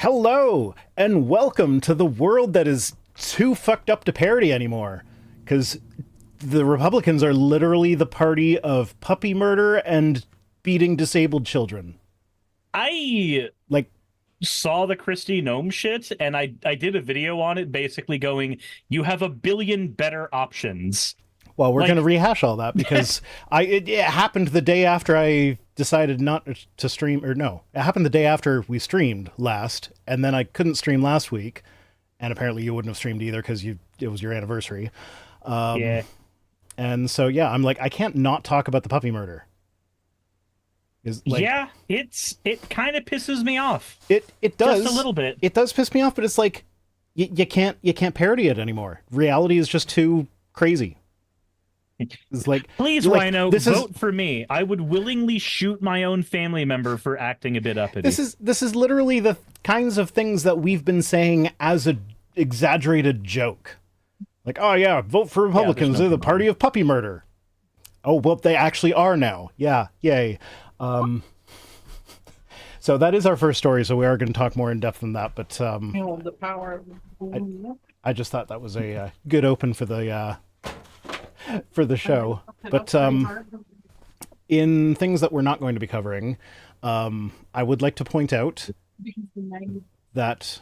Hello, and welcome to the world that is too fucked up to parody anymore. Because the Republicans are literally the party of puppy murder and beating disabled children. I Like, saw the Christy Gnome shit, and I did a video on it basically going, you have a billion better options. well, we're going Like, to rehash all that because it happened the day after I decided not to stream, or no, it happened the day after we streamed last, and then I couldn't stream last week, and apparently you wouldn't have streamed either because it was your anniversary. yeah. And so, yeah, I'm like, I can't not talk about the puppy murder. Yeah, it kind of pisses me off. It does. Just a little bit. It does piss me off, but it's like you can't parody it anymore. Reality is just too crazy. It's like, Please, like, Rhino, vote for me. I would willingly shoot my own family member for acting a bit uppity. this is literally the kinds of things that we've been saying as a exaggerated joke. Like, oh yeah, vote for Republicans. They're the party of puppy murder. Oh, well, they actually are now. Yeah, yay. So that is our first story, so we are going to talk more in depth than that, but the power. I just thought that was a good open for the show. But in things that we're not going to be covering, I would like to point out that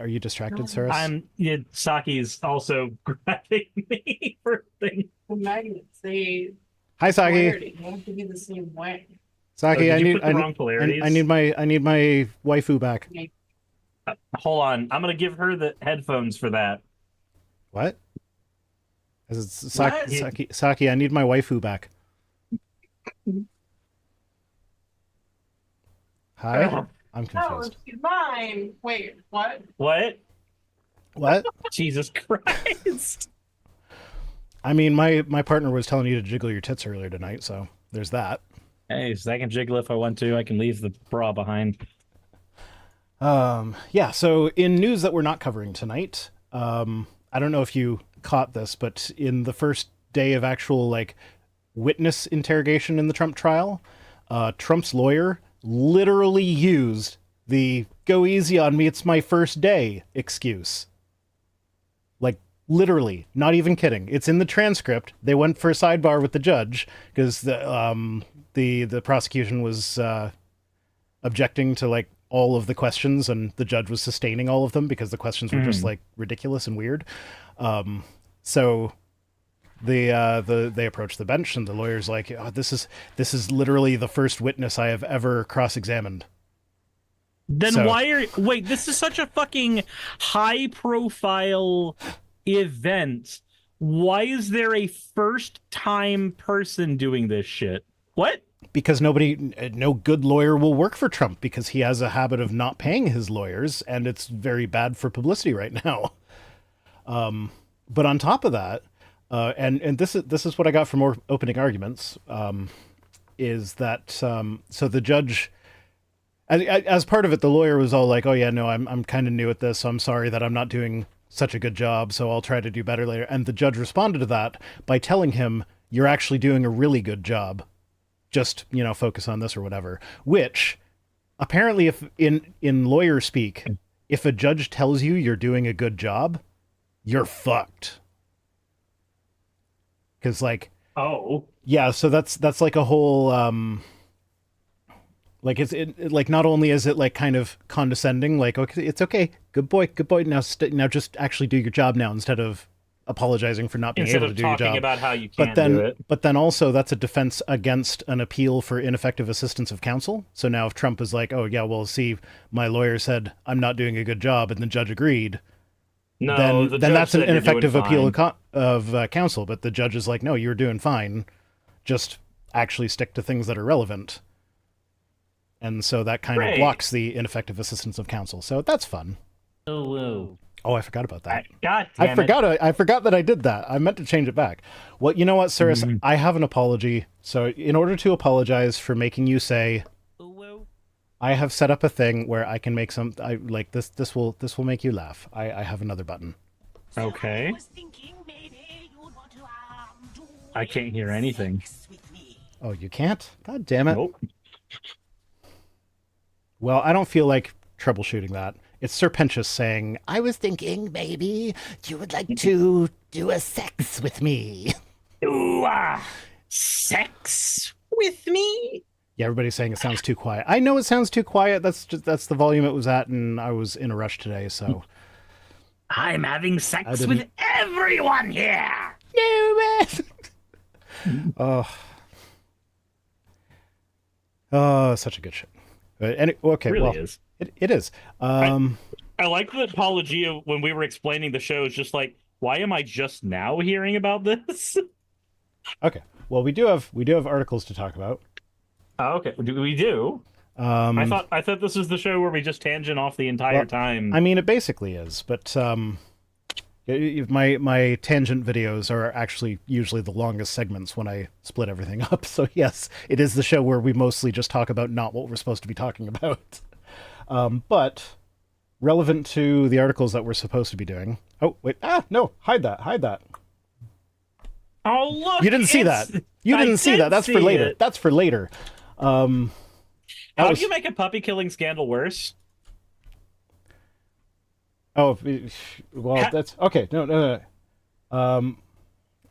are you distracted, Saris? Saki's also grabbing me for things. The magnets, Hi, Saki. polarity have to be the same way. Saki, Oh, I did you need put the wrong polarities? I need my waifu back. Hold on, I'm gonna give her the headphones for that. What? Saki, I need my waifu back. Hi? I'm Oh, confused. it's mine. Wait, what? What? What? Jesus Christ! I mean, my partner was telling you to jiggle your tits earlier tonight, so there's that. Hey, so I can jiggle if I want to. I can leave the bra behind. Yeah, so in news that we're not covering tonight, I don't know if you caught this, but in the first day of actual, like, witness interrogation in the Trump trial, Trump's lawyer literally used the "go easy on me, it's my first day" excuse. Like, literally, not even kidding. It's in the transcript. They went for a sidebar with the judge because the prosecution was objecting to, like, all of the questions, and the judge was sustaining all of them because the questions were just, like, ridiculous and weird. So they approached the bench, and the lawyer's like, oh, this is literally the first witness I have ever cross-examined. Then wait, this is such a fucking high profile event. Why is there a first time person doing this shit? What? Because no good lawyer will work for Trump because he has a habit of not paying his lawyers, and it's very bad for publicity right now. But on top of that, and this is what I got from opening arguments, is that so the judge, as part of it, the lawyer was all like, "Oh yeah, no, I'm kind of new at this, so I'm sorry that I'm not doing such a good job, so I'll try to do better later." And the judge responded to that by telling him, "You're actually doing a really good job. Just, focus on this or whatever." Which, apparently, if in lawyer speak, if a judge tells you you're doing a good job, you're fucked. Because, like, Oh. yeah, so that's like a whole, like, like, not only is it, like, kind of condescending, like, okay, it's okay, good boy, now just actually do your job now instead of apologizing for not being able to do your job. Instead of talking about how you can't do it. But then also that's a defense against an appeal for ineffective assistance of counsel. So now if Trump is like, oh yeah, well, see, my lawyer said I'm not doing a good job, and the judge agreed, No, then that's an ineffective appeal of counsel. But the judge is like, no, you're doing fine. Just actually stick to things that are relevant. And so that kind of blocks the ineffective assistance of counsel. So that's fun. Oh, I forgot about that. God damn I forgot that I did that. I meant to change it back. Well, you know what, Saris? I have an apology. So in order to apologize for making you say, I have set up a thing where I can make like this. This will make you laugh. I have another button. Okay. I can't hear anything. Oh, you can't? God damn it. Nope. Well, I don't feel like troubleshooting that. It's Serpentious saying, I was thinking maybe you would like to do a sex with me. Ooh, sex with me? Yeah, everybody's saying it sounds too quiet. I know it sounds too quiet. That's the volume it was at, and I was in a rush today, so. I'm having sex with everyone here. No, man. Oh, such a good shit. Okay, It really well, is. It is. I like the apology of when we were explaining the show. Is just like, why am I just now hearing about this? Okay. Well, we do have articles to talk about. Oh, okay, we do. I thought this was the show where we just tangent off the entire time. I mean, it basically is, but my tangent videos are actually usually the longest segments when I split everything up. So yes, it is the show where we mostly just talk about not what we're supposed to be talking about. But relevant to the articles that we're supposed to be doing. Oh wait! No! Hide that! Oh look! You didn't see that. You didn't see that. That's for later. That's for later. How do you make a puppy killing scandal worse? Oh, well, that's okay. No.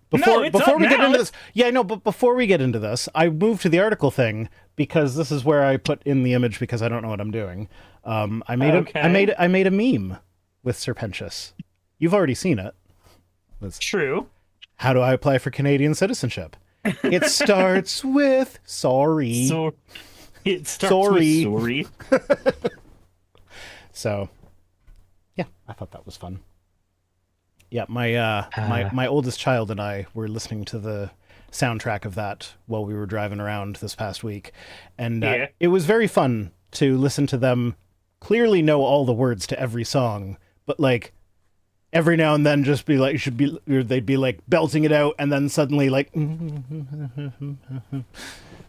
Before we get into this, yeah, no, but before we get into this, I moved to the article thing because this is where I put in the image because I don't know what I'm doing. I made a meme with Serpentious. You've already seen it. That's true. How do I apply for Canadian citizenship? It starts with sorry. It starts with sorry. So, yeah, I thought that was fun. Yeah, my oldest child and I were listening to the soundtrack of that while we were driving around this past week, and it was very fun to listen to them clearly know all the words to every song, but like every now and then just be like they'd be like belting it out, and then suddenly like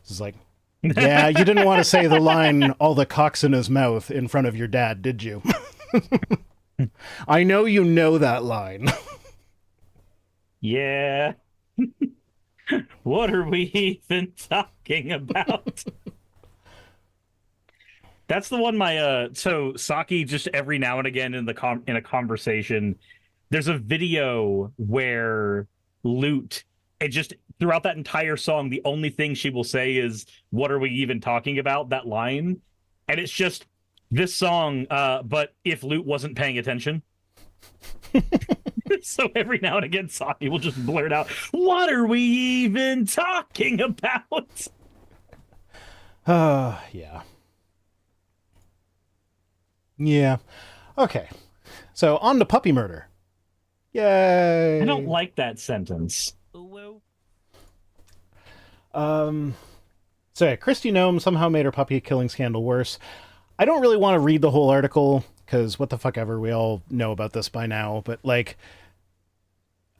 it's like, yeah, you didn't want to say the line "all the cocks in his mouth" in front of your dad, did you? I know you know that line. Yeah. What are we even talking about? That's the one so Saki just every now and again in a conversation, there's a video where Lute, and just throughout that entire song, the only thing she will say is, "What are we even talking about?" That line. And it's just this song, but if Lute wasn't paying attention. So every now and again, Saki will just blurt out, "What are we even talking about?" Yeah. Yeah. Okay. So on to puppy murder. Yay. I don't like that sentence. So yeah, Christy Nome somehow made her puppy killing scandal worse. I don't really want to read the whole article because what the fuck ever, we all know about this by now, but like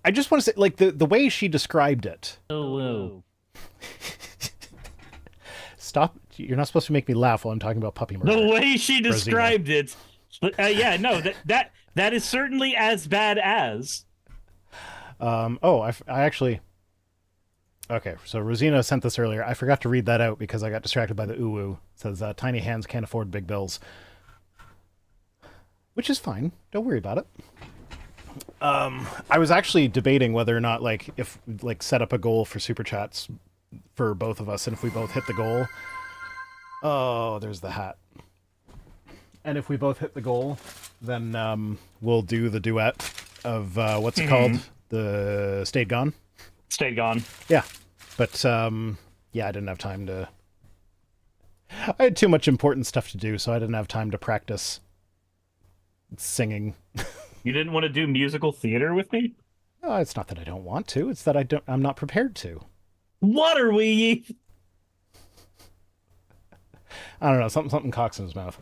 I just want to say, like, the way she described it. Stop. You're not supposed to make me laugh while I'm talking about puppy murder. The way she described it. Yeah, no, that is certainly as bad as. I actually... Okay, so Rosina sent this earlier. I forgot to read that out because I got distracted by the uwu. It says, tiny hands can't afford big bills. Which is fine. Don't worry about it. I was actually debating whether or not, like, if, like, set up a goal for Super Chats for both of us, and if we both hit the goal... Oh, there's the hat. And if we both hit the goal, then we'll do the duet of, what's it called? The Stayed Gone? Stayed Gone. Yeah. But, yeah, I didn't have time to... I had too much important stuff to do, so I didn't have time to practice singing. You didn't want to do musical theater with me? No, it's not that I don't want to. It's that I'm not prepared to. What are we... I don't know, something cocks in his mouth.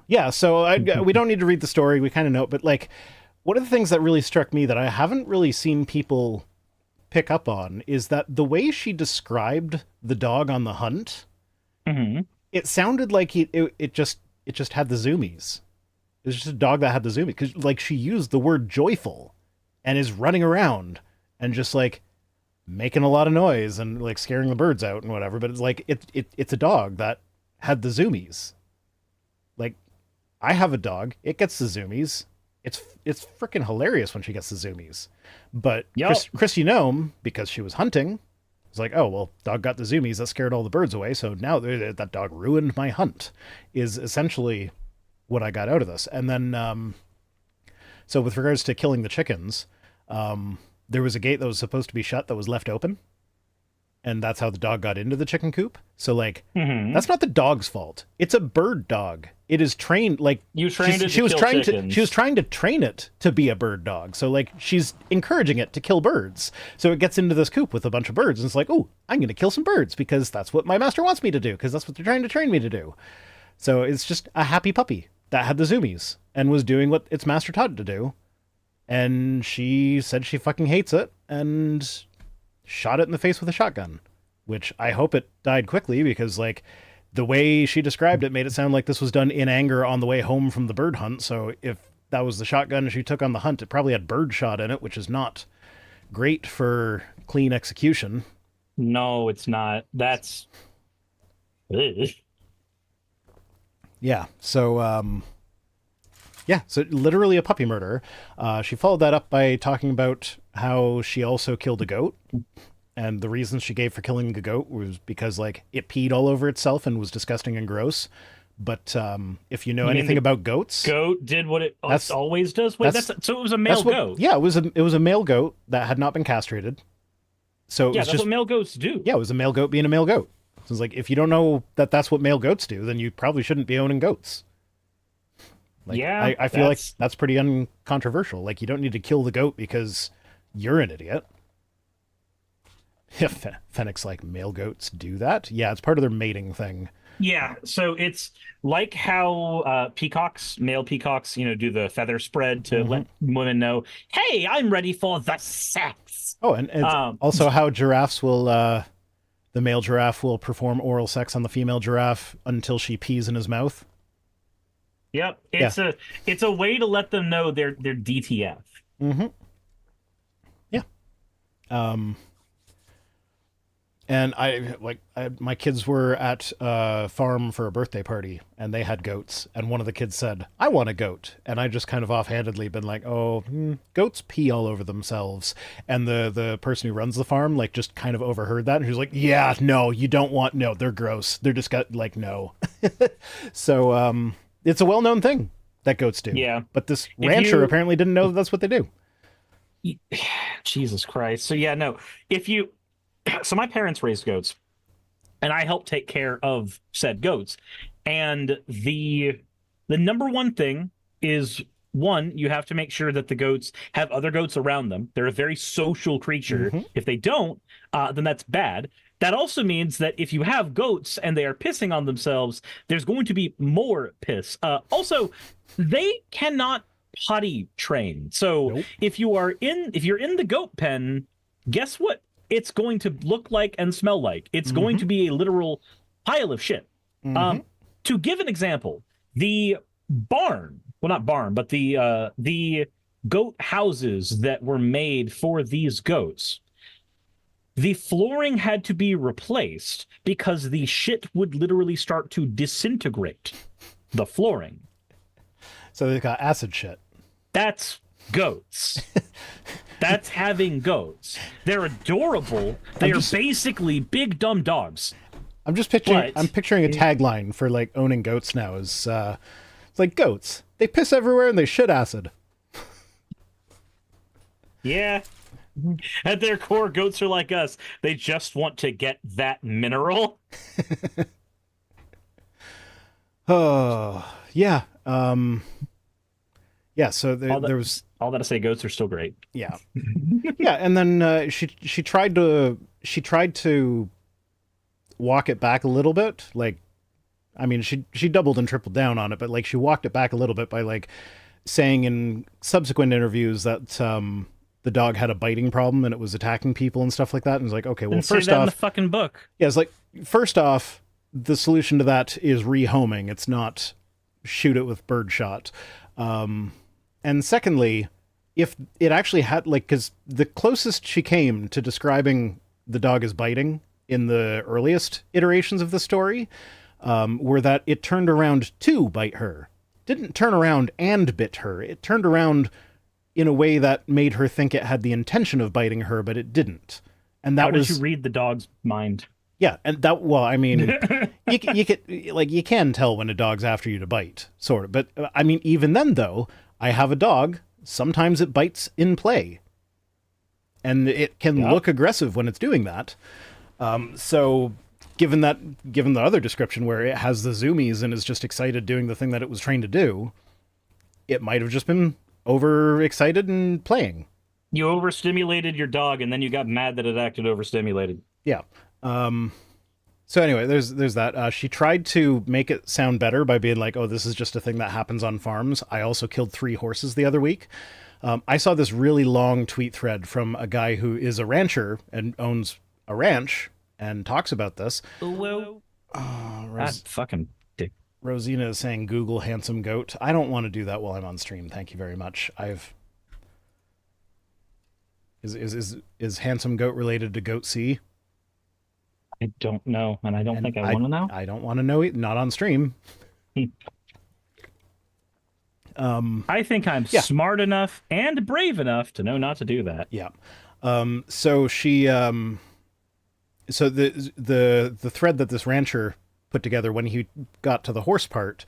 Yeah, so we don't need to read the story. We kind of know it, but like, one of the things that really struck me that I haven't really seen people pick up on is that the way she described the dog on the hunt, it sounded like it just had the zoomies. It was just a dog that had the zoomies, because like she used the word joyful and is running around and just like making a lot of noise and like scaring the birds out and whatever, but it's like it's a dog that had the zoomies. Like, I have a dog. It gets the zoomies. It's freaking hilarious when she gets the zoomies. But Christy Gnome, because she was hunting, was like, oh, well, dog got the zoomies. That scared all the birds away. So now that dog ruined my hunt, is essentially what I got out of this. And then, so with regards to killing the chickens, there was a gate that was supposed to be shut that was left open. And that's how the dog got into the chicken coop. So, like, that's not the dog's fault. It's a bird dog. It is trained, like... You trained it to kill chickens. She was trying to train it to be a bird dog. So, like, she's encouraging it to kill birds. So it gets into this coop with a bunch of birds, and it's like, oh, I'm going to kill some birds, because that's what my master wants me to do, because that's what they're trying to train me to do. So it's just a happy puppy that had the zoomies, and was doing what its master taught it to do. And she said she fucking hates it, and... shot it in the face with a shotgun, which I hope it died quickly, because, like, the way she described it made it sound like this was done in anger on the way home from the bird hunt. So if that was the shotgun she took on the hunt, it probably had bird shot in it, which is not great for clean execution. No, it's not. That's... Yeah. So, so literally a puppy murder. She followed that up by talking about how she also killed a goat. And the reason she gave for killing the goat was because, like, it peed all over itself and was disgusting and gross. But if you know anything about goats... Goat did what it always does? Wait, so it was a male goat? Yeah, it was a male goat that had not been castrated. So that's what male goats do. Yeah, it was a male goat being a male goat. So it's like, if you don't know that that's what male goats do, then you probably shouldn't be owning goats. Like, yeah, I feel like that's pretty uncontroversial. Like, you don't need to kill the goat because you're an idiot. If Fennec's like, male goats do that? Yeah, it's part of their mating thing. Yeah, so it's like how male peacocks, do the feather spread to let women know, hey, I'm ready for the sex. Oh, and also how giraffes will, the male giraffe will perform oral sex on the female giraffe until she pees in his mouth. Yep, it's a way to let them know they're DTF. Mm-hmm. Yeah. And my kids were at a farm for a birthday party, and they had goats, and one of the kids said, I want a goat. And I just kind of offhandedly been like, goats pee all over themselves. And the person who runs the farm, like, just kind of overheard that, and she was like, yeah, no, you don't want, no, they're gross. They're just like, no. So, it's a well-known thing that goats do. Yeah. But this rancher apparently didn't know that's what they do. Jesus Christ. So, yeah, no. So my parents raised goats, and I helped take care of said goats. And the number one thing is, one, you have to make sure that the goats have other goats around them. They're a very social creature. Mm-hmm. If they don't, then that's bad. That also means that if you have goats and they are pissing on themselves, there's going to be more piss. Also, they cannot potty train. So nope. If you're in the goat pen, guess what it's going to look like and smell like? It's going to be a literal pile of shit. To give an example, the barn, well, not barn, but the goat houses that were made for these goats, the flooring had to be replaced because the shit would literally start to disintegrate the flooring. So they got acid shit. That's goats. That's having goats. They're adorable. They are basically big dumb dogs. I'm picturing a tagline for, like, owning goats now is it's like, goats, they piss everywhere and they shit acid. Yeah. At their core, goats are like us. They just want to get that mineral. Oh, yeah. Yeah, so there was... All that to say, goats are still great. Yeah. Yeah, and then she tried to walk it back a little bit. Like, I mean, she doubled and tripled down on it, but, like, she walked it back a little bit by, like, saying in subsequent interviews that the dog had a biting problem and it was attacking people and stuff like that. And it's like, okay, well, first off, in the fucking book. Yeah, it's like, first off, the solution to that is rehoming. It's not shoot it with birdshot. And secondly, if it actually had, like, because the closest she came to describing the dog as biting in the earliest iterations of the story were that it turned around to bite her. Didn't turn around and bit her. It turned around in a way that made her think it had the intention of biting her, but it didn't. And that How did you read the dog's mind? Yeah, and that, well, I mean, you can tell when a dog's after you to bite, sort of. But I mean, even then, though, I have a dog. Sometimes it bites in play, and it can look aggressive when it's doing that. So, given the other description where it has the zoomies and is just excited doing the thing that it was trained to do, it might have just been overexcited and playing. You overstimulated your dog, and then you got mad that it acted overstimulated. Yeah. So anyway, there's that. She tried to make it sound better by being like, oh, this is just a thing that happens on farms. I also killed 3 horses the other week. I saw this really long tweet thread from a guy who is a rancher and owns a ranch and talks about this. Well, fucking dick. Rosina is saying, Google handsome goat. I don't want to do that while I'm on stream. Thank you very much. Is handsome goat related to goat C? I don't know, and I don't think I want to know. I don't want to know it. Not on stream. I think I'm smart enough and brave enough to know not to do that. Yeah. So she, so the thread that this rancher put together when he got to the horse part,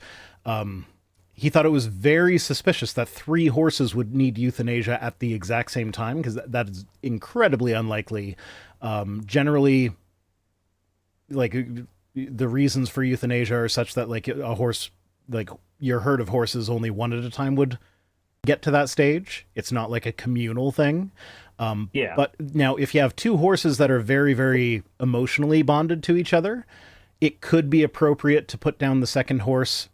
he thought it was very suspicious that 3 horses would need euthanasia at the exact same time, because that is incredibly unlikely. Generally, like, the reasons for euthanasia are such that, like, a horse, like, your herd of horses only one at a time would get to that stage. It's not like a communal thing. But now, if you have 2 horses that are very, very emotionally bonded to each other, it could be appropriate to put down the second horse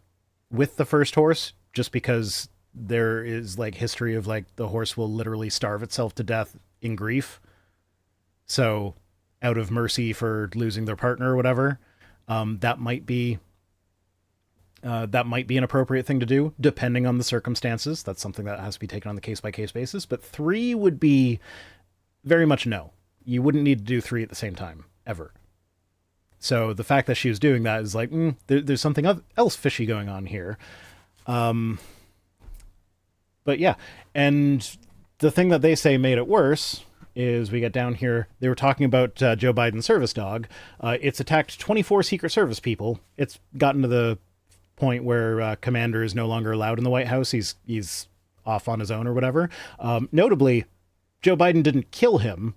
with the first horse, just because there is, like, history of, like, the horse will literally starve itself to death in grief. So, out of mercy for losing their partner or whatever, that might be an appropriate thing to do, depending on the circumstances. That's something that has to be taken on the case-by-case basis. But 3 would be very much no. You wouldn't need to do 3 at the same time, ever. So the fact that she was doing that is like, there's something else fishy going on here. But yeah, and the thing that they say made it worse is we get down here. They were talking about Joe Biden's service dog. It's attacked 24 Secret Service people. It's gotten to the point where Commander is no longer allowed in the White House. He's off on his own or whatever. Notably, Joe Biden didn't kill him.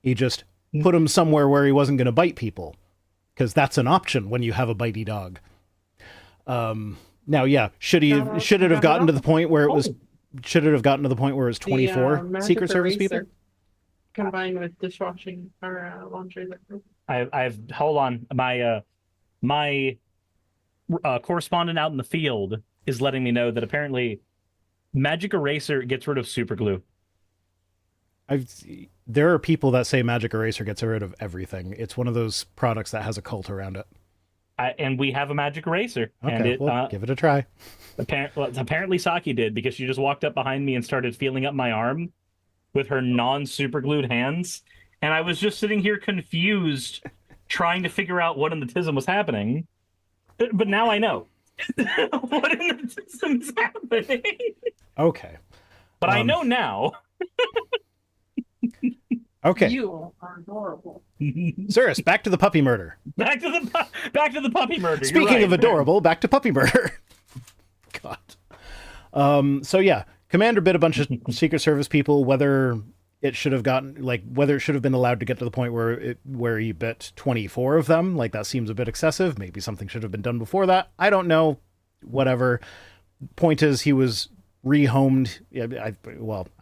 He just put him somewhere where he wasn't going to bite people, because that's an option when you have a bitey dog. Now, yeah, should it have gotten to the point where it was? Should it have gotten to the point where it was 24 Secret Service people? Combined with dishwashing or laundry liquid. I've hold on. My correspondent out in the field is letting me know that apparently Magic Eraser gets rid of super glue. There are people that say Magic Eraser gets rid of everything. It's one of those products that has a cult around it. And we have a Magic Eraser. Okay, and give it a try. Apparently Saki did, because she just walked up behind me and started feeling up my arm with her non-super glued hands. And I was just sitting here confused, trying to figure out what in the tism was happening. But now I know what in the tism is happening. Okay. But I know now. Okay. You are adorable. Cyrus, back to the puppy murder. Back to the puppy murder. Speaking of adorable, back to puppy murder. God. So yeah, Commander bit a bunch of Secret Service people. Whether it should have been allowed to get to the point where he bit 24 of them, like, that seems a bit excessive. Maybe something should have been done before that. I don't know. Whatever. Point is, he was rehomed. Yeah, I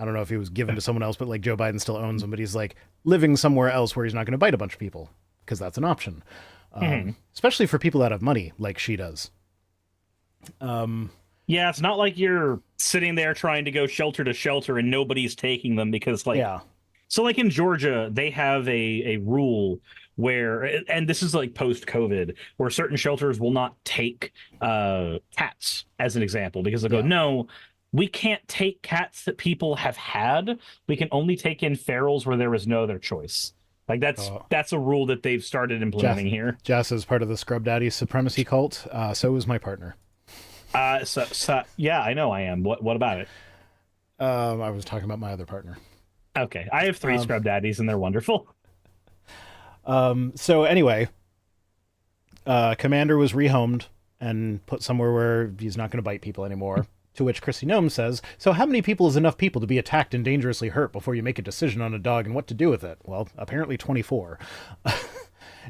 don't know if he was given to someone else, but, like, Joe Biden still owns him, but he's, like, living somewhere else where he's not going to bite a bunch of people, because that's an option. Especially for people that have money, like she does. Yeah, it's not like you're sitting there trying to go shelter to shelter and nobody's taking them, because, like, so, like, in Georgia, they have a rule where, and this is like post-COVID, where certain shelters will not take cats, as an example, because they go, no, we can't take cats that people have had. We can only take in ferals where there is no other choice. Like that's a rule that they've started implementing here. Jess is part of the Scrub Daddy supremacy cult. So is my partner. So yeah, I know I am. What about it? I was talking about my other partner. Okay, I have 3 Scrub Daddies, and they're wonderful. So anyway, Commander was rehomed and put somewhere where he's not going to bite people anymore. To which Chrissy Gnome says, so how many people is enough people to be attacked and dangerously hurt before you make a decision on a dog and what to do with it? Well, apparently 24.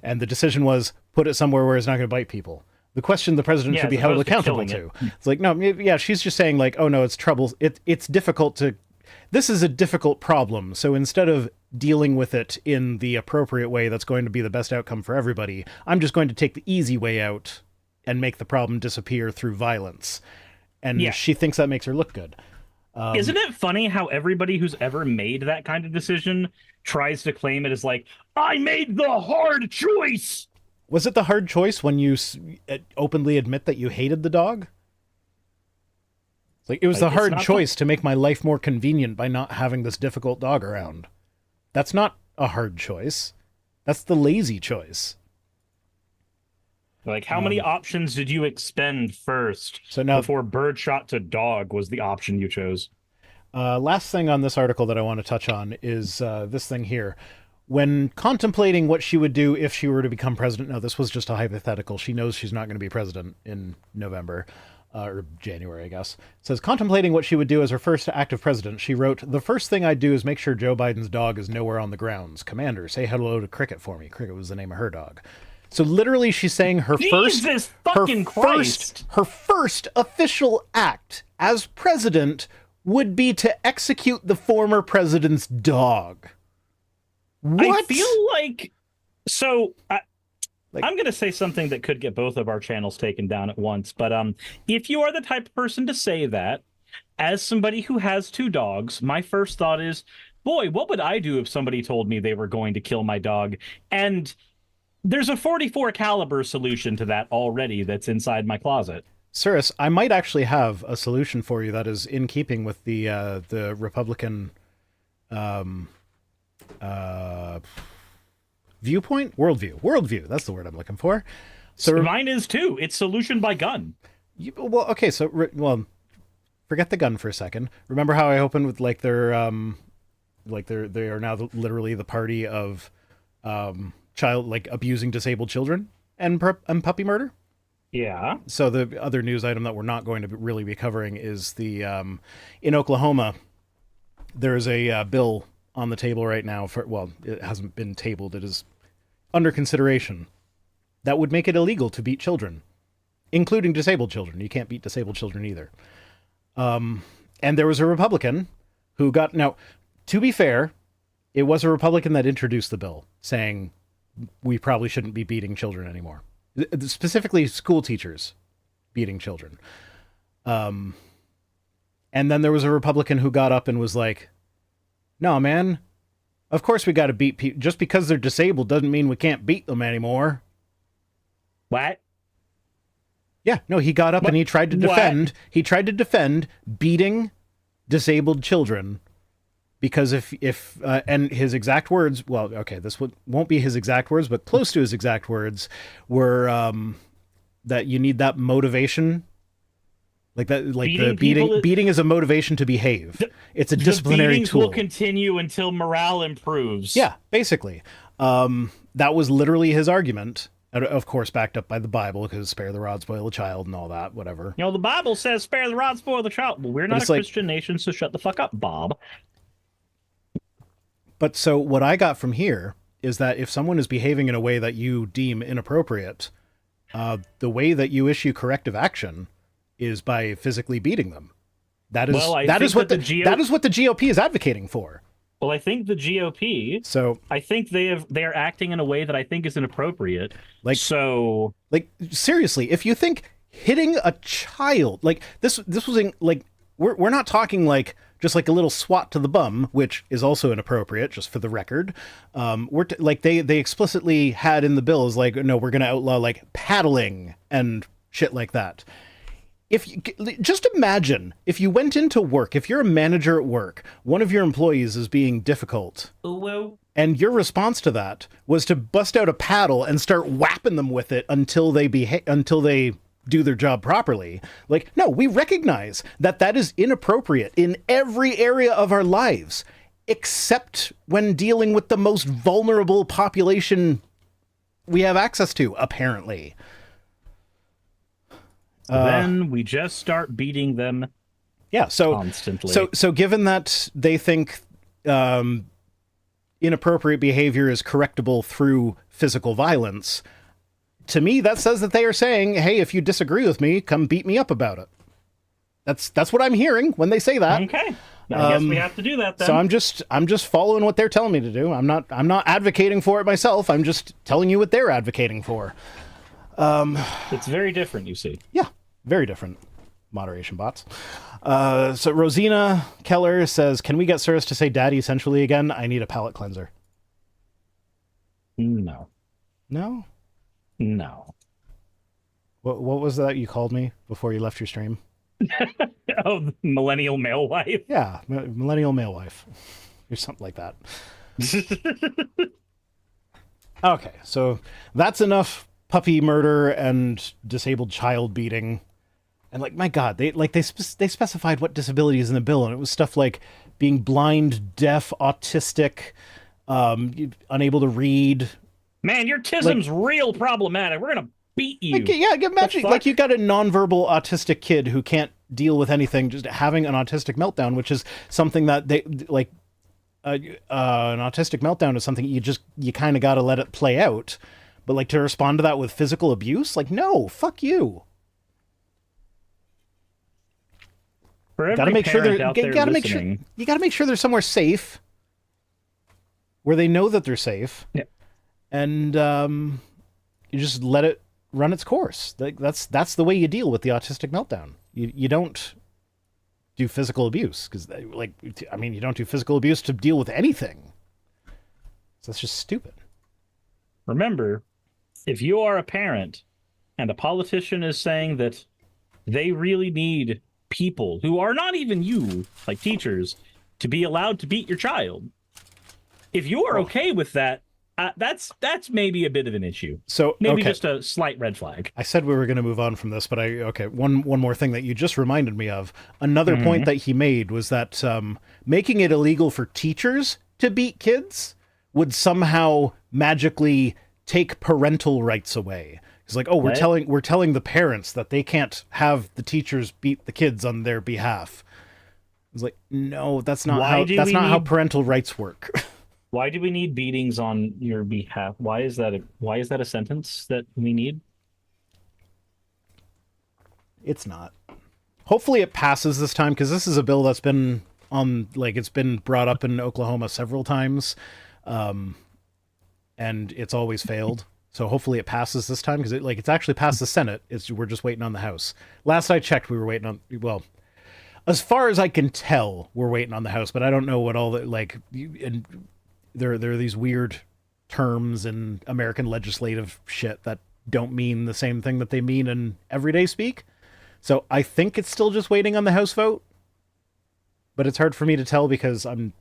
And the decision was, put it somewhere where it's not going to bite people. The question the president should be held accountable to. It's like, no, yeah, she's just saying like, oh no, it's trouble. It's difficult to... This is a difficult problem. So instead of dealing with it in the appropriate way that's going to be the best outcome for everybody, I'm just going to take the easy way out and make the problem disappear through violence. And she thinks that makes her look good. Isn't it funny how everybody who's ever made that kind of decision tries to claim it as like, I made the hard choice? Was it the hard choice when you openly admit that you hated the dog? It's like, it was the hard choice to make my life more convenient by not having this difficult dog around. That's not a hard choice. That's the lazy choice. Like, how many options did you expend first before birdshot to dog was the option you chose? Last thing on this article that I want to touch on is this thing here. When contemplating what she would do if she were to become president, now this was just a hypothetical. She knows she's not going to be president in November, or January, I guess. It says, contemplating what she would do as her first active president, she wrote, the first thing I'd do is make sure Joe Biden's dog is nowhere on the grounds. Commander, say hello to Cricket for me. Cricket was the name of her dog. So literally she's saying her first official act as president would be to execute the former president's dog. What? I feel like... So, I'm going to say something that could get both of our channels taken down at once, but if you are the type of person to say that, as somebody who has 2 dogs, my first thought is, boy, what would I do if somebody told me they were going to kill my dog? And... there's a 44 caliber solution to that already that's inside my closet. Cirrus, I might actually have a solution for you that is in keeping with the Republican viewpoint? Worldview. That's the word I'm looking for. So mine is too. It's solution by gun. Okay. So, forget the gun for a second. Remember how I opened with like they are now literally the party of child, like abusing disabled children and puppy murder. Yeah. So the other news item that we're not going to really be covering is the in Oklahoma, there is a bill on the table right now for, well, it hasn't been tabled. It is under consideration that would make it illegal to beat children, including disabled children. You can't beat disabled children either. And there was a Republican who got, now, to be fair, it was a Republican that introduced the bill saying we probably shouldn't be beating children anymore. Specifically school teachers beating children. And then there was a Republican who got up and was like, no, man, of course we got to beat people. Just because they're disabled doesn't mean we can't beat them anymore. What? Yeah, no, he got up and he tried to defend. He tried to defend beating disabled children because if and his exact words, well, okay, this won't be his exact words, but close to his exact words were that you need that motivation. Like that, like beating is a motivation to behave. It's a disciplinary beatings tool. Will continue until morale improves. Yeah, basically. That was literally his argument. Of course, backed up by the Bible, because spare the rod, spoil the child, and all that, whatever. You know, the Bible says spare the rod, spoil the child. Well, we're not a Christian nation, so shut the fuck up, Bob. But so what I got from here is that if someone is behaving in a way that you deem inappropriate, the way that you issue corrective action is by physically beating them. That is what the GOP is advocating for. Well, I think the GOP. So I think they are acting in a way that I think is inappropriate. Seriously, if you think hitting a child like this was we're not talking like just like a little swat to the bum, which is also inappropriate, just for the record. They explicitly had in the bill is like, no, we're going to outlaw like paddling and shit like that. just imagine if you went into work, if you're a manager at work, one of your employees is being difficult. Well, And your response to that was to bust out a paddle and start whapping them with it until they do their job properly. Like, no, we recognize that is inappropriate in every area of our lives, except when dealing with the most vulnerable population we have access to, apparently. Then we just start beating them. Yeah. So constantly. So given that they think inappropriate behavior is correctable through physical violence, to me that says that they are saying, hey, if you disagree with me, come beat me up about it. That's what I'm hearing when they say that. Okay. I guess we have to do that then. So I'm just following what they're telling me to do. I'm not advocating for it myself. I'm just telling you what they're advocating for. It's very different, you see. Yeah, very different. Moderation bots. So Rosina Keller says, can we get Cirrus to say daddy sensually again? I need a palate cleanser. No. No? No. What was that you called me before you left your stream? Oh, millennial male wife? Yeah, millennial male wife. Or something like that. Okay, so that's enough puppy murder and disabled child beating. And like, my God, they specified what disabilities in the bill, and it was stuff like being blind, deaf, autistic, unable to read. Man, your tism's real problematic. We're gonna beat you. Like, yeah, imagine like you got a nonverbal autistic kid who can't deal with anything, just having an autistic meltdown, which is something that they like. An autistic meltdown is something you kind of got to let it play out, but like to respond to that with physical abuse, like, no, fuck you. Gotta make sure you gotta make sure they're somewhere safe where they know that they're safe. Yeah. And you just let it run its course. That's the way you deal with the autistic meltdown. You don't do physical abuse, because you don't do physical abuse to deal with anything. So that's just stupid. Remember, if you are a parent and a politician is saying that they really need people who are not even you, like teachers, to be allowed to beat your child, if you are okay with that, that's maybe a bit of an issue. So maybe just a slight red flag. I said we were going to move on from this, but one more thing that you just reminded me of. Another point that he made was that making it illegal for teachers to beat kids would somehow magically take parental rights away. It's like, oh, we're telling the parents that they can't have the teachers beat the kids on their behalf. It's like, no, that's not how parental rights work. Why do we need beatings on your behalf? Why is that a sentence that we need? It's not. Hopefully it passes this time, because this is a bill that's been it's been brought up in Oklahoma several times, and it's always failed. So hopefully it passes this time, because it's actually passed the Senate. We're just waiting on the House. Last I checked, we were waiting on, well, as far as I can tell, we're waiting on the House, but I don't know what all and there are these weird terms in American legislative shit that don't mean the same thing that they mean in everyday speak. So I think it's still just waiting on the House vote, but it's hard for me to tell because I'm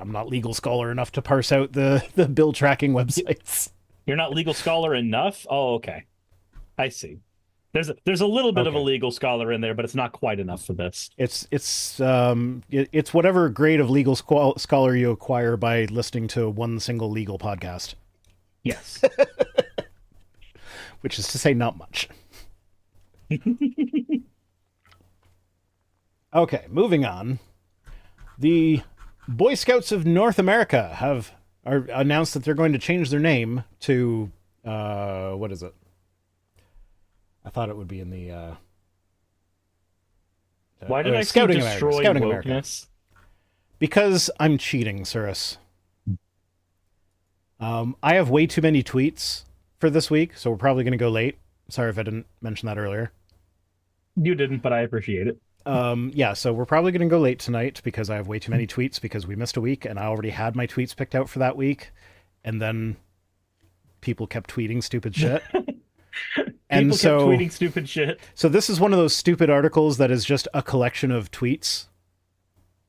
not legal scholar enough to parse out the bill tracking websites. You're not legal scholar enough? Oh, okay. I see. There's a little bit of a legal scholar in there, but it's not quite enough for this. It's whatever grade of legal scholar you acquire by listening to one single legal podcast. Yes. Which is to say, not much. Okay, moving on. The Boy Scouts of North America are announced that they're going to change their name to what is it? I thought it would be in the why did I Scouting destroy Scouting wokeness? America. Because I'm cheating, Cirrus. I have way too many tweets for this week, so we're probably going to go late. Sorry if I didn't mention that earlier. You didn't, but I appreciate it. Yeah, so we're probably going to go late tonight because I have way too many tweets because we missed a week, and I already had my tweets picked out for that week, and then people kept tweeting stupid shit. And People kept tweeting stupid shit. So this is one of those stupid articles that is just a collection of tweets.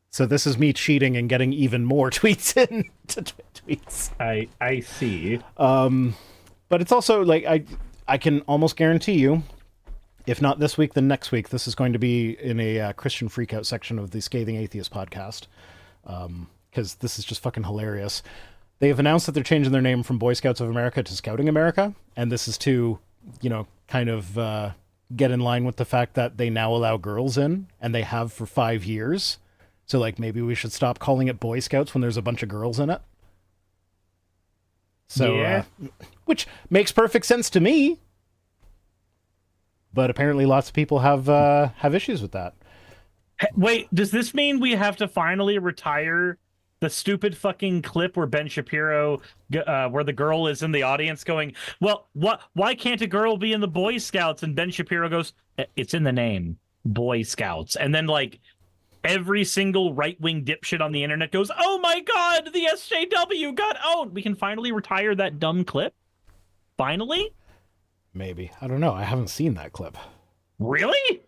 So this is me cheating and getting even more tweets into tweets. I see. But it's also like I can almost guarantee you, if not this week, then next week, this is going to be in a Christian Freakout section of the Scathing Atheist podcast. Because this is just fucking hilarious. They have announced that they're changing their name from Boy Scouts of America to Scouting America. And this is to, kind of get in line with the fact that they now allow girls in, and they have for 5 years. So, like, maybe we should stop calling it Boy Scouts when there's a bunch of girls in it. So, yeah. Which makes perfect sense to me. But apparently lots of people have issues with that. Wait, does this mean we have to finally retire the stupid fucking clip where Ben Shapiro, where the girl is in the audience going, well, why can't a girl be in the Boy Scouts? And Ben Shapiro goes, it's in the name, Boy Scouts. And then, like, every single right-wing dipshit on the internet goes, oh my God, the SJW got owned. We can finally retire that dumb clip? Finally? Maybe. I don't know. I haven't seen that clip. Really?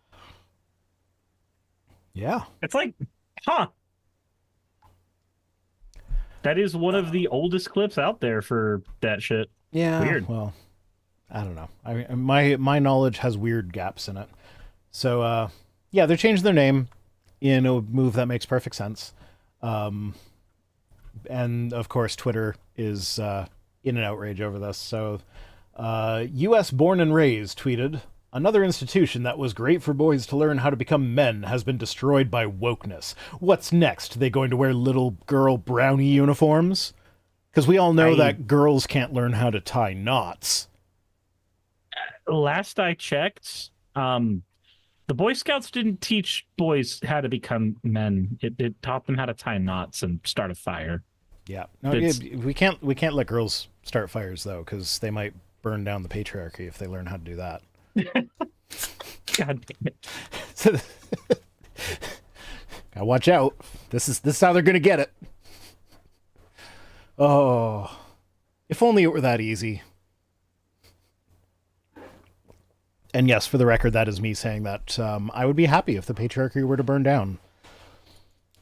Yeah. It's like, huh. That is one of the oldest clips out there for that shit. Yeah. Weird. Well, I don't know. I mean, my knowledge has weird gaps in it. So, yeah, they're changing their name in a move that makes perfect sense. And, of course, Twitter is in an outrage over this. So, U.S. Born and Raised tweeted, another institution that was great for boys to learn how to become men has been destroyed by wokeness. What's next? They going to wear little girl brownie uniforms? Because we all know that girls can't learn how to tie knots. Last I checked, the Boy Scouts didn't teach boys how to become men. It taught them how to tie knots and start a fire. Yeah. No, we can't let girls start fires, though, because they might burn down the patriarchy if they learn how to do that. God damn it. Gotta watch out. This is how they're gonna get it. Oh, if only it were that easy. And yes, for the record, that is me saying that I would be happy if the patriarchy were to burn down.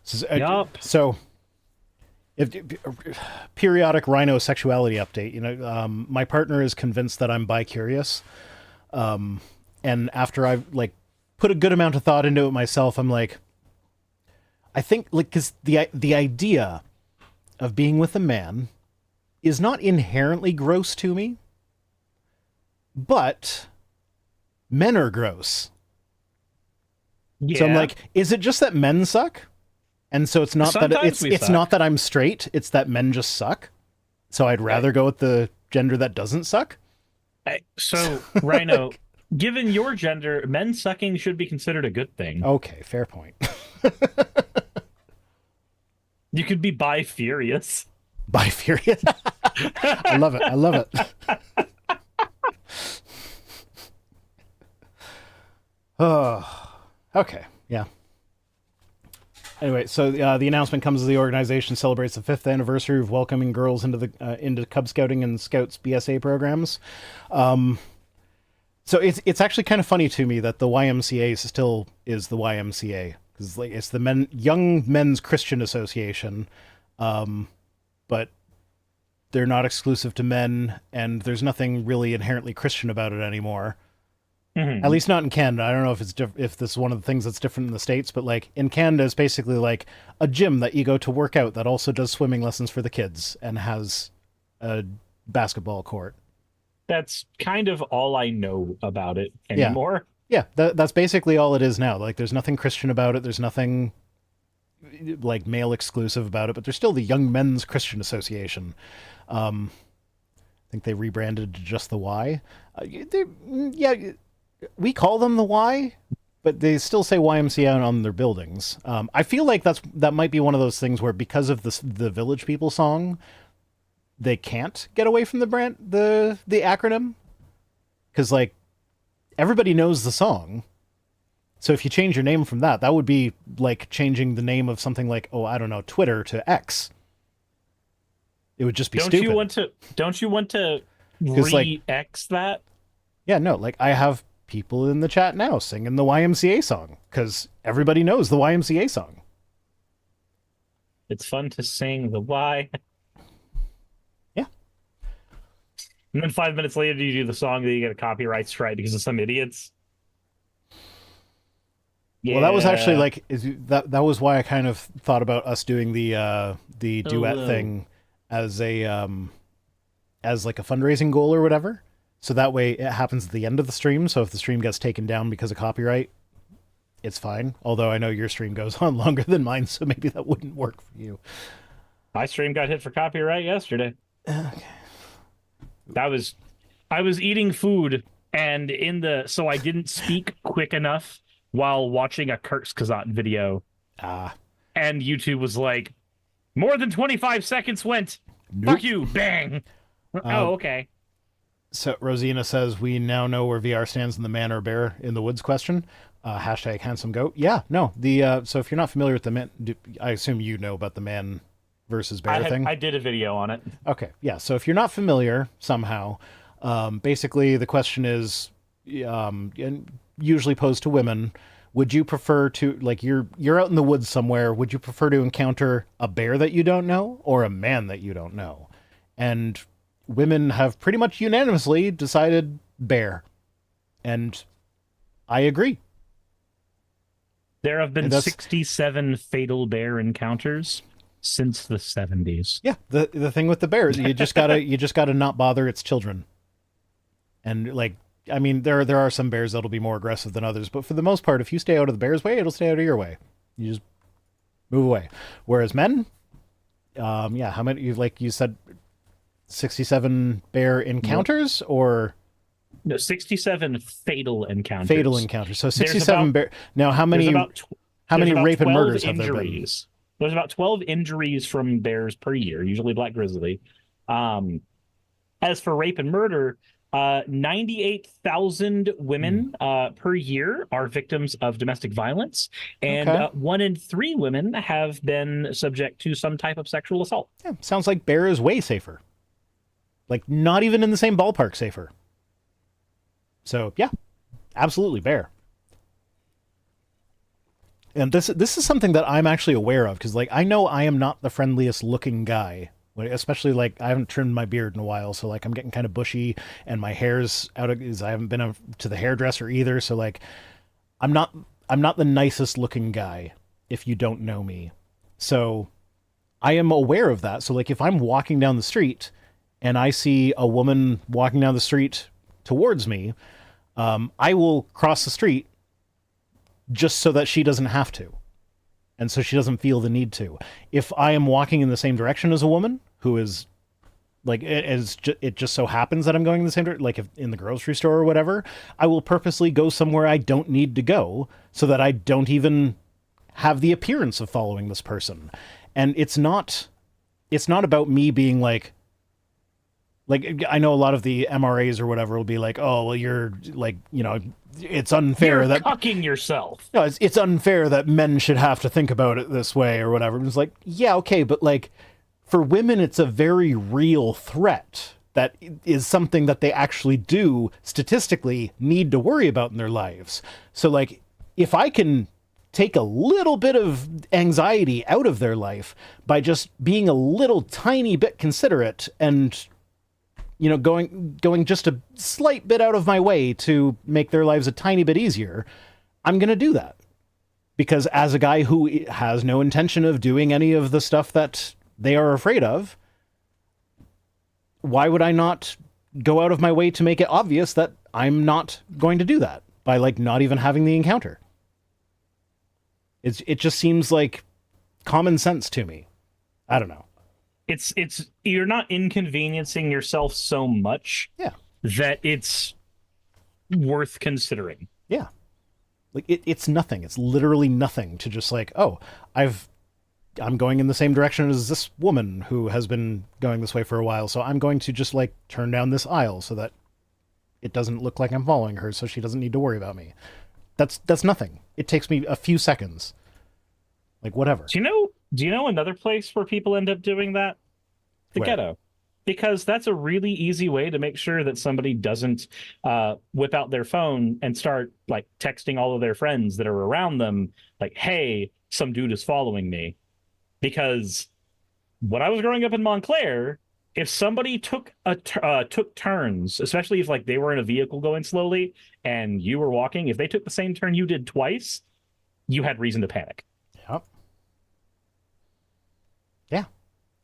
So, if periodic rhino sexuality update, my partner is convinced that I'm bi-curious. And after I've put a good amount of thought into it myself, I'm like, I think because the idea of being with a man is not inherently gross to me, but men are gross. Yeah. So I'm like, is it just that men suck? And so it's not not that I'm straight, it's that men just suck. So I'd rather go with the gender that doesn't suck. So, Rhino, given your gender, men sucking should be considered a good thing. Okay, fair point. You could be bi-furious. Bi-furious? I love it. I love it. Oh, okay, yeah. Anyway, so the announcement comes as the organization celebrates the 5th anniversary of welcoming girls into Cub Scouting and Scouts BSA programs. So it's actually kind of funny to me that the YMCA still is the YMCA, because it's the Young Men's Christian Association, but they're not exclusive to men, and there's nothing really inherently Christian about it anymore. Mm-hmm. At least not in Canada. I don't know if it's if this is one of the things that's different in the States, but in Canada, it's basically like a gym that you go to work out that also does swimming lessons for the kids and has a basketball court. That's kind of all I know about it anymore. Yeah, that's basically all it is now. There's nothing Christian about it. There's nothing male exclusive about it, but there's still the Young Men's Christian Association. I think they rebranded to just the Y. We call them the Y, but they still say YMCA on their buildings. I feel like that might be one of those things where, because of the Village People song, they can't get away from the acronym, because everybody knows the song. So if you change your name from that would be like changing the name of something like, Twitter to X. It would just be stupid. Don't you want to re-X that? Yeah, no, like I have people in the chat now singing the YMCA song because everybody knows the YMCA song. It's fun to sing the Y. Yeah. And then 5 minutes later, you do the song that you get a copyright strike because of some idiots. Yeah. Well, that was actually like that was why I kind of thought about us doing the duet thing as a as like a fundraising goal or whatever. So that way it happens at the end of the stream. So if the stream gets taken down because of copyright, it's fine. Although I know your stream goes on longer than mine, so maybe that wouldn't work for you. My stream got hit for copyright yesterday. Okay. I was eating food and so I didn't speak quick enough while watching a Kurtz Kazat video. And YouTube was like, more than 25 seconds went. Nope. Fuck you, bang. Oh, okay. So Rosina says, we now know where VR stands in the man or bear in the woods question. Hashtag handsome goat. Yeah, no. So if you're not familiar with the man, I assume you know about the man versus bear thing. I did a video on it. Okay, yeah. So if you're not familiar somehow, basically the question is usually posed to women. Would you prefer to, like, you're out in the woods somewhere, would you prefer to encounter a bear that you don't know or a man that you don't know? And women have pretty much unanimously decided bear. And I agree. There have been 67 fatal bear encounters since the 70s. Yeah, the thing with the bears, you just gotta not bother its children. And like, I mean, there are some bears that'll be more aggressive than others, but for the most part, if you stay out of the bear's way, it'll stay out of your way. You just move away. Whereas men, yeah, how many? Like you said, 67 bear encounters or no, 67 fatal encounters. Fatal encounters. So 67 bear. Now, how many rape and murders have there been? There's about 12 injuries from bears per year, usually black grizzly. As for rape and murder, 98,000 women per year are victims of domestic violence, and 1 in 3 women have been subject to some type of sexual assault. Yeah, sounds like bear is way safer. Like, not even in the same ballpark safer. So, yeah, absolutely bear. And this is something that I'm actually aware of, because, like, I know I am not the friendliest looking guy. Especially, like, I haven't trimmed my beard in a while, so, like, I'm getting kind of bushy, and my hair's out of... I haven't been to the hairdresser either, so, like, I'm not the nicest looking guy, if you don't know me. So, I am aware of that. So, like, if I'm walking down the street, and I see a woman walking down the street towards me, I will cross the street just so that she doesn't have to. And so she doesn't feel the need to. If I am walking in the same direction as a woman who is, like, it just so happens that I'm going in the same direction, like if in the grocery store or whatever, I will purposely go somewhere I don't need to go so that I don't even have the appearance of following this person. And it's not about me being like, I know a lot of the MRAs or whatever will be like, oh, well, you're like, you know, it's unfair you're that cucking yourself. No, it's unfair that men should have to think about it this way or whatever. It's like, yeah, okay, but like for women, it's a very real threat that is something that they actually do statistically need to worry about in their lives. So like, if I can take a little bit of anxiety out of their life by just being a little tiny bit considerate and, you know, going just a slight bit out of my way to make their lives a tiny bit easier, I'm going to do that. Because as a guy who has no intention of doing any of the stuff that they are afraid of, why would I not go out of my way to make it obvious that I'm not going to do that by, like, not even having the encounter? It just seems like common sense to me. I don't know. It's you're not inconveniencing yourself so much that it's worth considering. Yeah. Like it's nothing. It's literally nothing to just like, oh, I'm going in the same direction as this woman who has been going this way for a while, so I'm going to just like turn down this aisle so that it doesn't look like I'm following her, so she doesn't need to worry about me. That's nothing. It takes me a few seconds. Like, whatever. Do you know another place where people end up doing that? The ghetto. because that's a really easy way to make sure that somebody doesn't whip out their phone and start like texting all of their friends that are around them, like, hey, some dude is following me. Because when I was growing up in Montclair, if somebody took took turns, especially if like they were in a vehicle going slowly and you were walking, if they took the same turn you did twice, you had reason to panic. Yep. Yeah.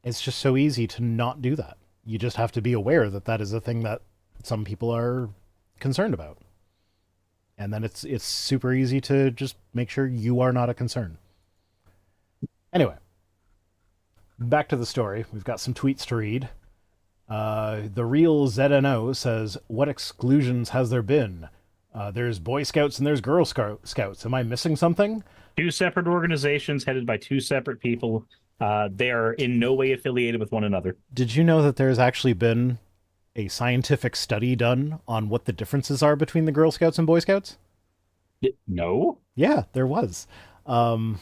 It's just so easy to not do that. You just have to be aware that that is a thing that some people are concerned about. And then it's super easy to just make sure you are not a concern. Anyway, back to the story. We've got some tweets to read. The real ZNO says, what exclusions has there been? There's Boy Scouts and there's Girl Scouts. Am I missing something? Two separate organizations headed by two separate people. They are in no way affiliated with one another. Did you know that there's actually been a scientific study done on what the differences are between the Girl Scouts and Boy Scouts? No? Yeah, there was. And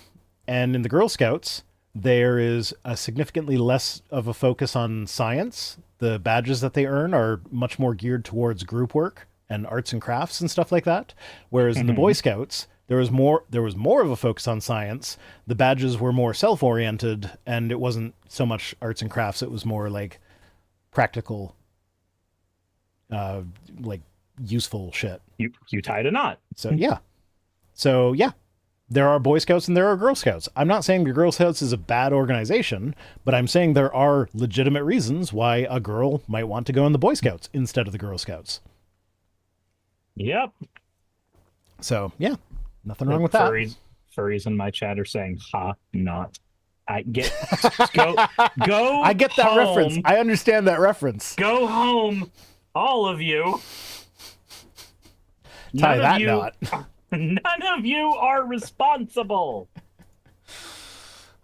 in the Girl Scouts, there is a significantly less of a focus on science. The badges that they earn are much more geared towards group work and arts and crafts and stuff like that. Whereas in the Boy Scouts, there was more of a focus on science. The badges were more self-oriented, and it wasn't so much arts and crafts. It was more like practical, like useful shit. You tied a knot. So yeah, there are Boy Scouts and there are Girl Scouts. I'm not saying the Girl Scouts is a bad organization, but I'm saying there are legitimate reasons why a girl might want to go in the Boy Scouts instead of the Girl Scouts. Yep. So yeah, nothing wrong with that. Furries in my chat are saying, "Ha, not." I get go. I get that home. reference. I understand that reference. Go home, all of you. Tie that knot. None of you are responsible.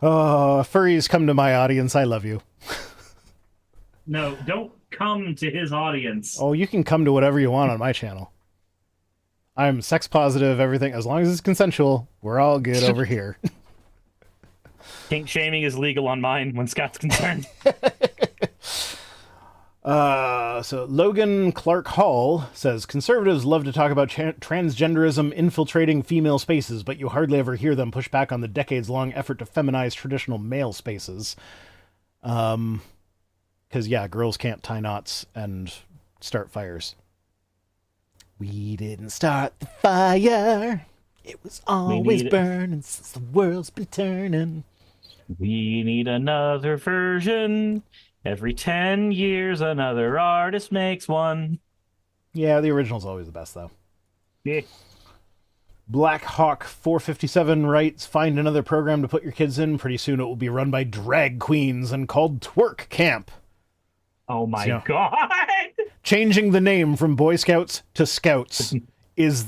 Oh, furries, come to my audience. I love you. No, don't come to his audience. Oh, you can come to whatever you want on my channel. I'm sex positive, everything. As long as it's consensual, we're all good over here. Kink shaming is legal on mine when Scott's concerned. So Logan Clark Hall says, conservatives love to talk about transgenderism infiltrating female spaces, but you hardly ever hear them push back on the decades-long effort to feminize traditional male spaces. Because, yeah, girls can't tie knots and start fires. We didn't start the fire. It was always burning since the world's been turning. We need another version. Every 10 years, another artist makes one. Yeah, the original's always the best, though. Yeah. Black Hawk 457 writes, find another program to put your kids in. Pretty soon it will be run by drag queens and called Twerk Camp. Oh my God! Changing the name from Boy Scouts to Scouts is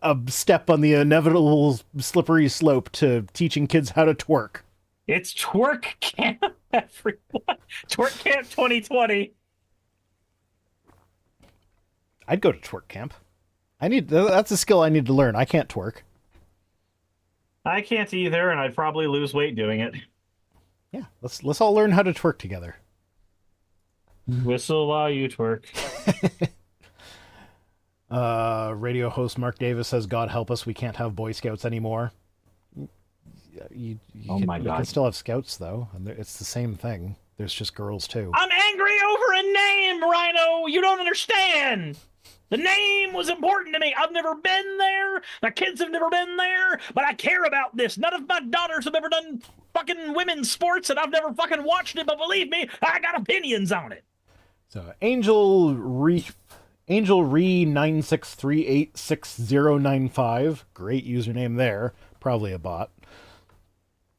a step on the inevitable slippery slope to teaching kids how to twerk. It's Twerk Camp, everyone. Twerk Camp 2020. I'd go to Twerk Camp. That's a skill I need to learn. I can't twerk. I can't either, and I'd probably lose weight doing it. Yeah, let's all learn how to twerk together. Whistle while you twerk. Radio host Mark Davis says, God help us, we can't have Boy Scouts anymore. You can still have Scouts, though, and it's the same thing. There's just girls, too. I'm angry over a name, Rhino! You don't understand! The name was important to me. I've never been there. My kids have never been there, but I care about this. None of my daughters have ever done fucking women's sports, and I've never fucking watched it, but believe me, I got opinions on it. So, Angel Re 96386095, great username there, probably a bot,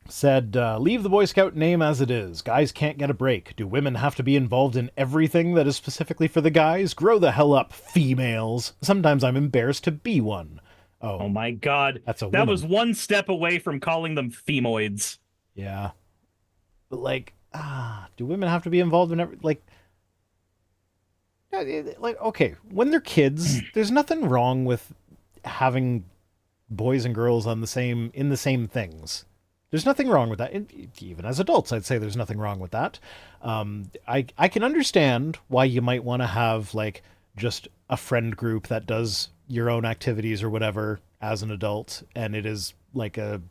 said, leave the Boy Scout name as it is. Guys can't get a break. Do women have to be involved in everything that is specifically for the guys? Grow the hell up, females. Sometimes I'm embarrassed to be one. Oh my God. That woman. Was one step away from calling them femoids. Yeah. But do women have to be involved in okay, when they're kids, there's nothing wrong with having boys and girls in the same things. There's nothing wrong with that. Even as adults, I'd say there's nothing wrong with that. I can understand why you might want to have like just a friend group that does your own activities or whatever as an adult, and it is like a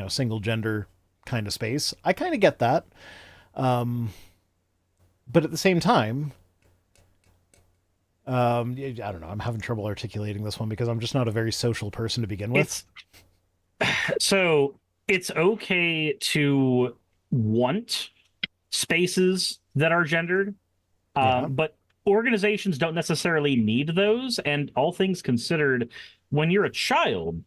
single gender kind of space. I kind of get that, but at the same time, I don't know. I'm having trouble articulating this one because I'm just not a very social person to begin with. So it's okay to want spaces that are gendered, but organizations don't necessarily need those. And all things considered, when you're a child,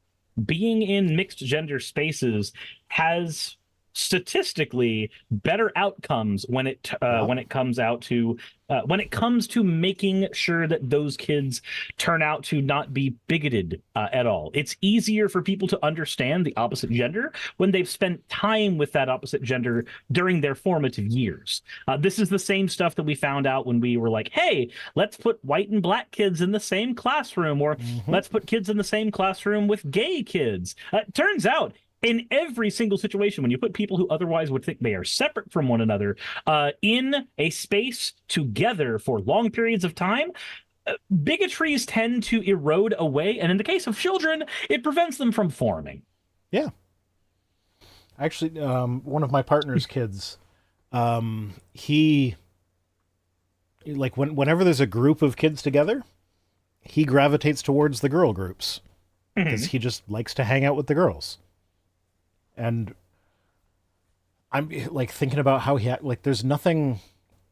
being in mixed gender spaces has statistically better outcomes when it comes to making sure that those kids turn out to not be bigoted at all. It's easier for people to understand the opposite gender when they've spent time with that opposite gender during their formative years. This is the same stuff that we found out when we were like, hey, let's put white and black kids in the same classroom, or let's put kids in the same classroom with gay kids. Turns out, in every single situation, when you put people who otherwise would think they are separate from one another in a space together for long periods of time, bigotries tend to erode away. And in the case of children, it prevents them from forming. Yeah. Actually, one of my partner's kids, he, like whenever there's a group of kids together, he gravitates towards the girl groups because he just likes to hang out with the girls. And I'm like thinking about how there's nothing,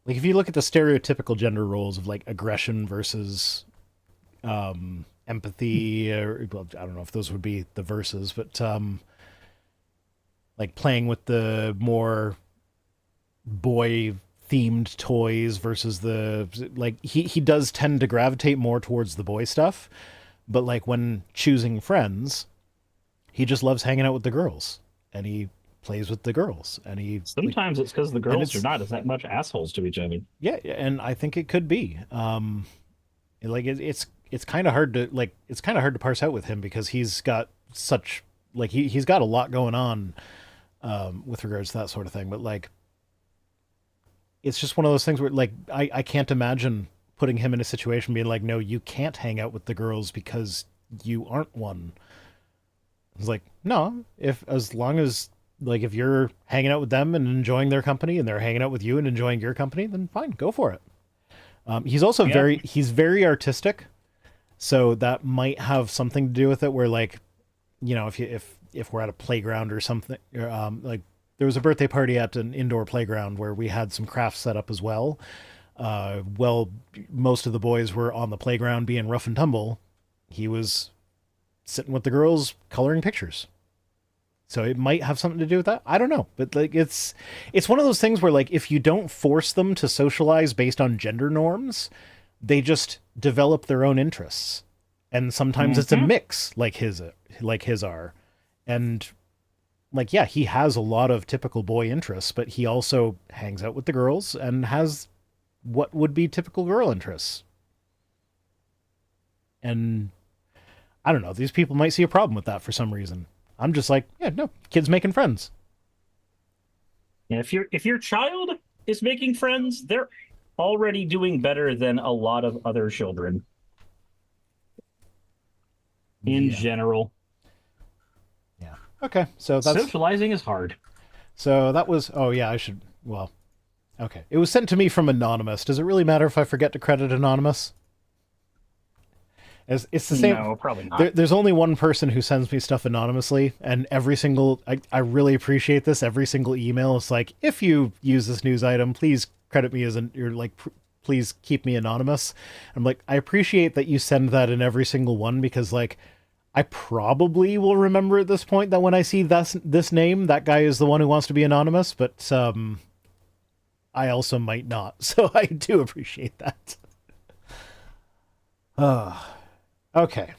like if you look at the stereotypical gender roles of like aggression versus empathy, or well, I don't know if those would be the verses, but like playing with the more boy themed toys versus the, like he does tend to gravitate more towards the boy stuff, but like when choosing friends, he just loves hanging out with the girls. And he plays with the girls, and he sometimes it's because the girls are not as that much assholes to each other. Yeah, and I think it could be. It's kind of hard to parse out with him because he's got such he's got a lot going on with regards to that sort of thing. But like, it's just one of those things where like I can't imagine putting him in a situation being like, no, you can't hang out with the girls because you aren't one. It's like, no, as long as like if you're hanging out with them and enjoying their company and they're hanging out with you and enjoying your company, then fine, go for it. He's also very artistic, so that might have something to do with it where like, if we're at a playground or something, like there was a birthday party at an indoor playground where we had some crafts set up as well. Most of the boys were on the playground being rough and tumble. He was sitting with the girls coloring pictures. So it might have something to do with that. I don't know. But like it's one of those things where like if you don't force them to socialize based on gender norms, they just develop their own interests. And sometimes it's a mix like his are. And like, yeah, he has a lot of typical boy interests, but he also hangs out with the girls and has what would be typical girl interests. And I don't know. These people might see a problem with that for some reason. I'm just like, yeah, no, kids making friends. Yeah, if your child is making friends, they're already doing better than a lot of other children. In general. Yeah. Okay. So that's socializing is hard. So that was. Oh yeah, I should. Well, okay. It was sent to me from Anonymous. Does it really matter if I forget to credit Anonymous? It's the same. No, probably not. There's only one person who sends me stuff anonymously, and I really appreciate this. Every single email is like, if you use this news item, please credit me as please keep me anonymous. I'm like, I appreciate that you send that in every single one because like, I probably will remember at this point that when I see this name, that guy is the one who wants to be anonymous, but I also might not. So I do appreciate that. Okay.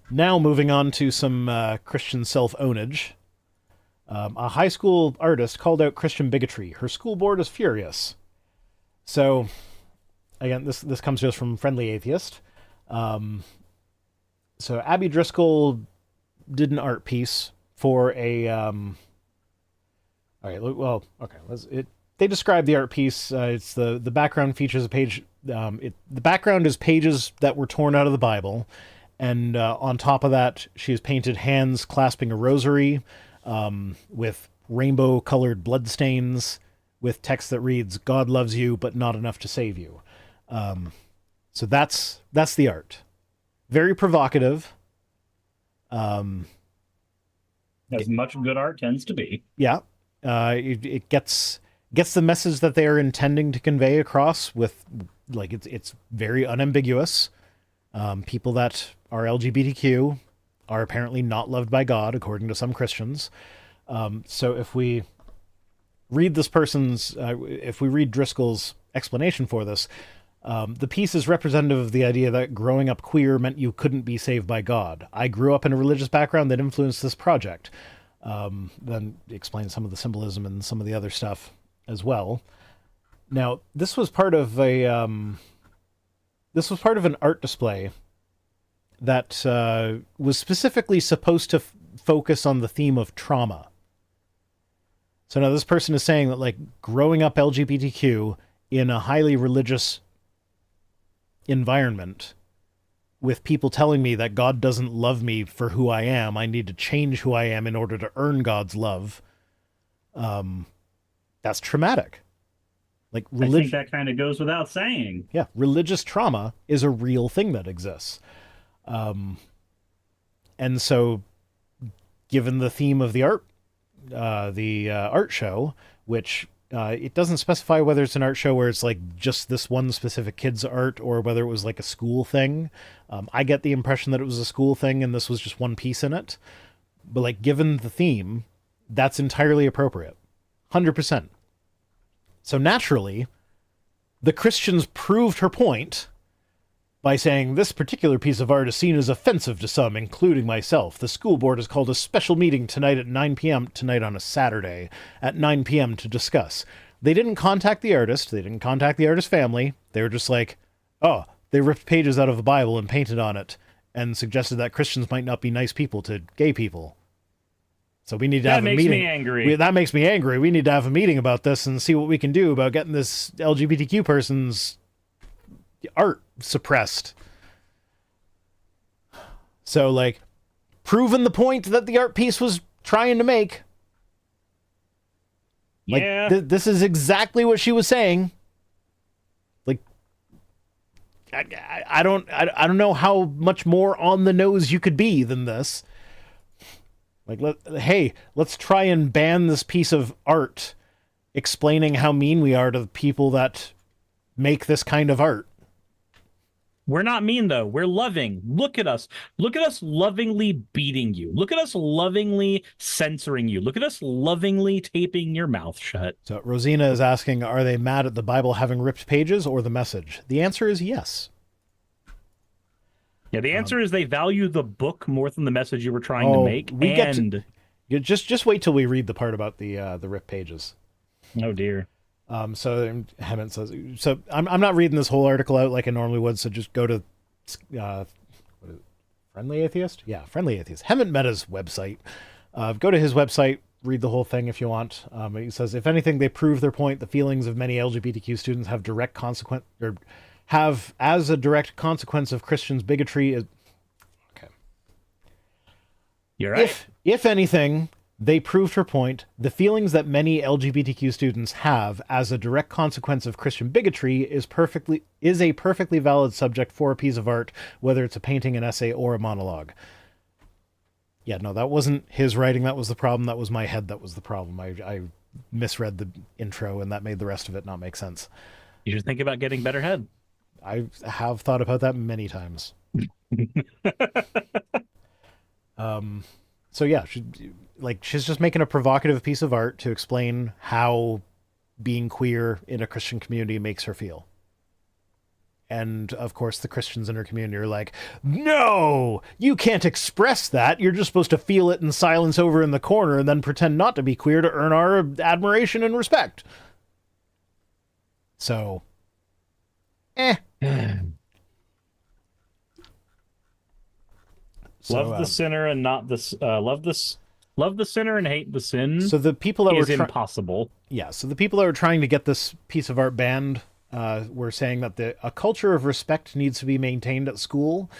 Now moving on to some Christian self-ownage. A high school artist called out Christian bigotry. Her school board is furious. So, again, this comes just from Friendly Atheist. So Abby Driscoll did an art piece for a all right, well, okay. They describe the art piece. It's the background features a page. The background is pages that were torn out of the Bible, and on top of that, she has painted hands clasping a rosary, with rainbow-colored bloodstains, with text that reads, "God loves you, but not enough to save you." So that's the art. Very provocative. As much good art tends to be. Yeah. It gets the message that they are intending to convey across with, like, it's very unambiguous. People that are LGBTQ are apparently not loved by God, according to some Christians. So if we read if we read Driscoll's explanation for this, the piece is representative of the idea that growing up queer meant you couldn't be saved by God. I grew up in a religious background that influenced this project. Then explain some of the symbolism and some of the other stuff as well. Now, this was part of an art display that was specifically supposed to focus on the theme of trauma. So now this person is saying that, like, growing up LGBTQ in a highly religious environment with people telling me that God doesn't love me for who I am, I need to change who I am in order to earn God's love. That's traumatic. Like, I think that kind of goes without saying. Yeah, religious trauma is a real thing that exists. And so, given the theme of the art show, which it doesn't specify whether it's an art show where it's like just this one specific kid's art or whether it was like a school thing. I get the impression that it was a school thing and this was just one piece in it. But, like, given the theme, that's entirely appropriate. 100%. So naturally, the Christians proved her point by saying this particular piece of art is seen as offensive to some, including myself. The school board has called a special meeting tonight at 9 p.m., tonight on a Saturday, at 9 p.m. to discuss. They didn't contact the artist. They didn't contact the artist's family. They were just like, oh, they ripped pages out of the Bible and painted on it and suggested that Christians might not be nice people to gay people. So we need to have a meeting. That makes me angry. That makes me angry. We need to have a meeting about this and see what we can do about getting this LGBTQ person's art suppressed. So, like, proving the point that the art piece was trying to make. Like, yeah. This is exactly what she was saying. Like, I don't know how much more on the nose you could be than this. Like, let's try and ban this piece of art explaining how mean we are to the people that make this kind of art. We're not mean, though. We're loving. Look at us. Look at us lovingly beating you. Look at us lovingly censoring you. Look at us lovingly taping your mouth shut. So Rosina is asking, are they mad at the Bible having ripped pages or the message? The answer is yes. Yeah, the answer is they value the book more than the message you were trying to make. Just wait till we read the part about the ripped pages. Oh dear. So Hemant says. So I'm not reading this whole article out like I normally would. So just go to what is it? Friendly Atheist. Yeah, Friendly Atheist. Hemant Mehta's website. Go to his website. Read the whole thing if you want. He says, if anything, they prove their point. The feelings of many LGBTQ students have direct consequence or have as a direct consequence of Christians' bigotry. Okay. You're right. If anything, they proved her point. The feelings that many LGBTQ students have as a direct consequence of Christian bigotry is a perfectly valid subject for a piece of art, whether it's a painting, an essay, or a monologue. Yeah, no, that wasn't his writing. That was the problem. That was my head. That was the problem. I misread the intro, and that made the rest of it not make sense. You should think about getting better head. I have thought about that many times. So yeah, she's just making a provocative piece of art to explain how being queer in a Christian community makes her feel. And of course, the Christians in her community are like, no, you can't express that. You're just supposed to feel it in silence over in the corner and then pretend not to be queer to earn our admiration and respect. So, Love the sinner and not the love this. Love the sinner and hate the sin. So the people that is were impossible. Yeah, so the people that were trying to get this piece of art banned were saying that a culture of respect needs to be maintained at school.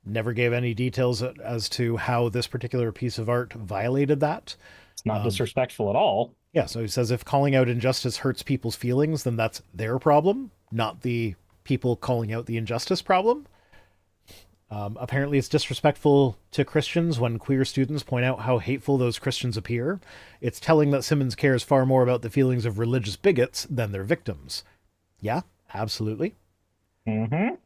Never gave any details as to how this particular piece of art violated that. It's not disrespectful at all. Yeah, so he says if calling out injustice hurts people's feelings, then that's their problem, not the people calling out the injustice problem. Apparently it's disrespectful to Christians when queer students point out how hateful those Christians appear. It's telling that Simmons cares far more about the feelings of religious bigots than their victims. Yeah, absolutely. Mm-hmm.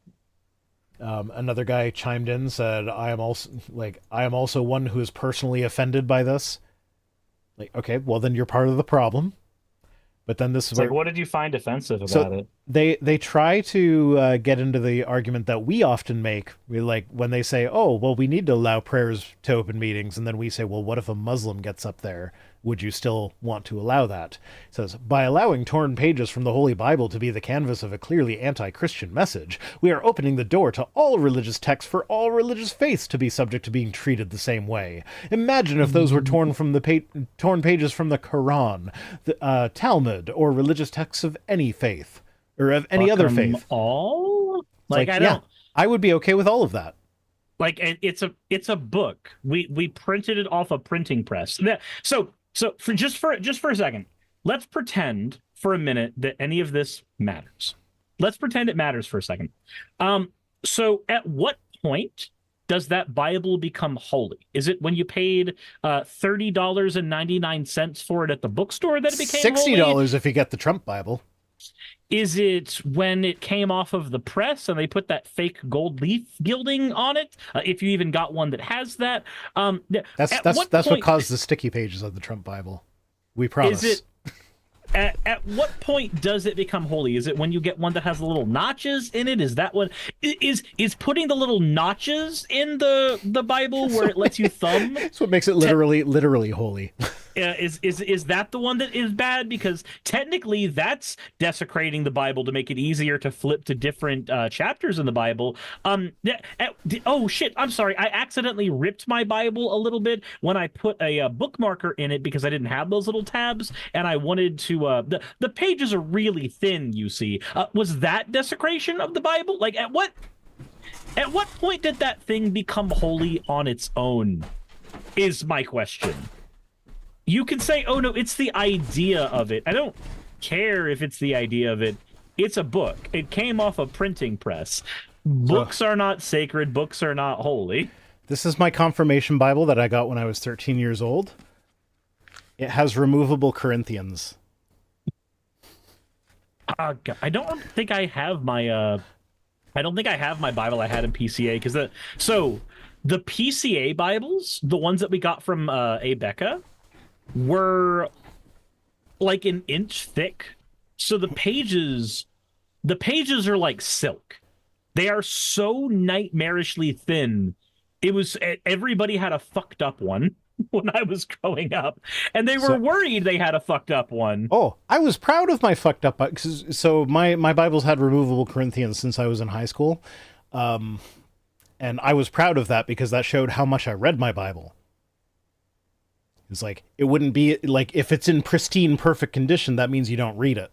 Another guy chimed in, said, I am also one who is personally offended by this. Like, okay, well then you're part of the problem. But then this is like, what did you find offensive about it? They try to get into the argument that we often make. We like when they say, "Oh, well, we need to allow prayers to open meetings," and then we say, "Well, what if a Muslim gets up there? Would you still want to allow that?" It says, by allowing torn pages from the Holy Bible to be the canvas of a clearly anti-Christian message, we are opening the door to all religious texts for all religious faiths to be subject to being treated the same way. Imagine if those were torn from the torn pages from the Quran, the Talmud, or religious texts of any faith or of any other faith. All like I don't. I would be okay with all of that. Like it's a book. We printed it off a printing press. So for just for a second, let's pretend for a minute that any of this matters. Let's pretend it matters for a second. So at what point does that Bible become holy? Is it when you paid $30.99 for it at the bookstore that it became $60 holy? if you get the Trump Bible. Is it when it came off of the press and they put that fake gold leaf gilding on it? If you even got one that has that, that's what caused the sticky pages of the Trump Bible. We promise. Is it at what point does it become holy? Is it when you get one that has the little notches in it? Is that what is putting the little notches in the Bible where it lets you thumb? That's what makes it literally holy. Is that the one that is bad? Because technically that's desecrating the Bible to make it easier to flip to different chapters in the Bible. Oh shit, I'm sorry, I accidentally ripped my Bible a little bit when I put a bookmarker in it because I didn't have those little tabs and I wanted to the pages are really thin, you see. Was that desecration of the Bible? Like at what point did that thing become holy on its own is my question. You can say, oh, no, it's the idea of it. I don't care if it's the idea of it. It's a book. It came off a printing press. Books are not sacred. Books are not holy. This is my confirmation Bible that I got when I was 13 years old. It has removable Corinthians. I don't think I have my Bible I had in PCA because the PCA Bibles, the ones that we got from Abeka, were like an inch thick. So the pages are like silk. They are so nightmarishly thin. It was everybody had a fucked up one when I was growing up, and they were worried they had a fucked up one. Oh, I was proud of my fucked up. So my Bibles had removable Corinthians since I was in high school, and I was proud of that because that showed how much I read my Bible. It's like, it wouldn't be like if it's in pristine, perfect condition, that means you don't read it.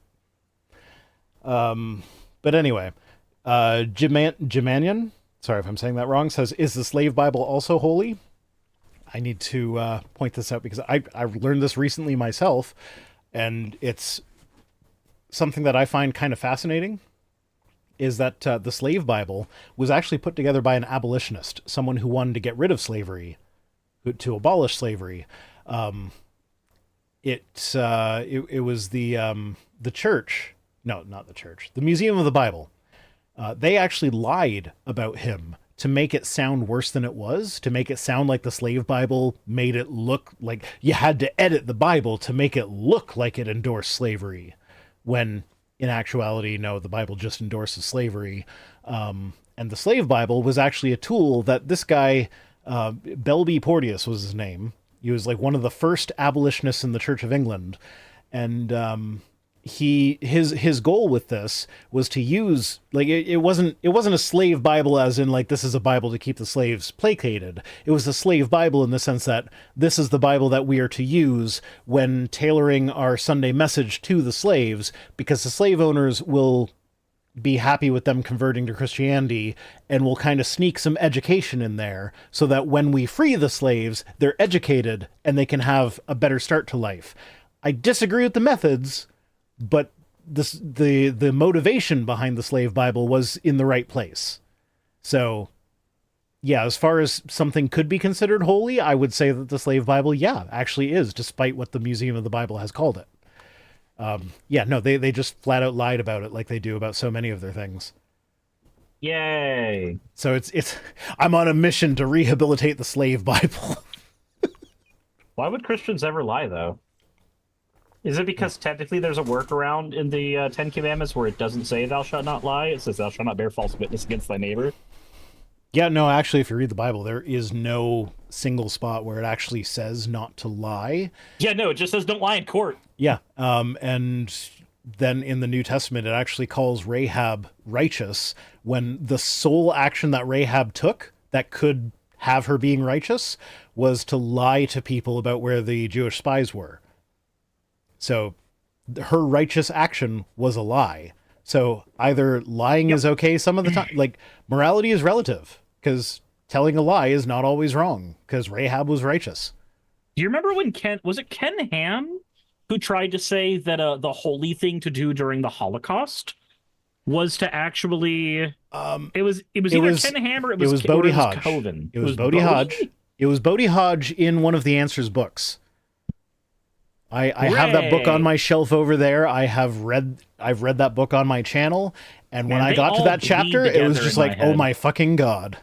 But anyway, Jimanian, sorry if I'm saying that wrong, says, is the slave Bible also holy? I need to point this out because I've learned this recently myself, and it's something that I find kind of fascinating, is that the slave Bible was actually put together by an abolitionist, someone who wanted to get rid of slavery, to abolish slavery. It was the church, no, not the church, the Museum of the Bible. They actually lied about him to make it sound worse than it was, to make it sound like the slave Bible made it look like you had to edit the Bible to make it look like it endorsed slavery, when in actuality, no, the Bible just endorses slavery. And the slave Bible was actually a tool that this guy, Belby Porteous was his name. He was like one of the first abolitionists in the Church of England. And his goal with this was to use, like, it wasn't a slave Bible as in like this is a Bible to keep the slaves placated. It was a slave Bible in the sense that this is the Bible that we are to use when tailoring our Sunday message to the slaves, because the slave owners will be happy with them converting to Christianity, and will kind of sneak some education in there so that when we free the slaves, they're educated and they can have a better start to life. I disagree with the methods, but the motivation behind the slave Bible was in the right place. So, yeah, as far as something could be considered holy, I would say that the slave Bible, yeah, actually is, despite what the Museum of the Bible has called it. Yeah, no, they just flat out lied about it like they do about so many of their things. Yay. So it's I'm on a mission to rehabilitate the slave Bible. Why would Christians ever lie, though? Is it because technically there's a workaround in the Ten Commandments where it doesn't say thou shalt not lie? It says thou shalt not bear false witness against thy neighbor? Yeah, no, actually, if you read the Bible, there is no single spot where it actually says not to lie. Yeah, no, it just says don't lie in court. Yeah, and then in the New Testament, it actually calls Rahab righteous when the sole action that Rahab took that could have her being righteous was to lie to people about where the Jewish spies were. So her righteous action was a lie. So either lying is okay some of the time, like morality is relative, because telling a lie is not always wrong, because Rahab was righteous. Do you remember when Ken Ham who tried to say that the holy thing to do during the Holocaust was to actually it was either Ken Ham or it was Bodie Hodge. Coven. It was Bodie Hodge. It was Bodie Hodge in one of the Answers books. I have that book on my shelf over there. I've read that book on my channel, and when I got to that chapter, it was just like, oh my fucking god.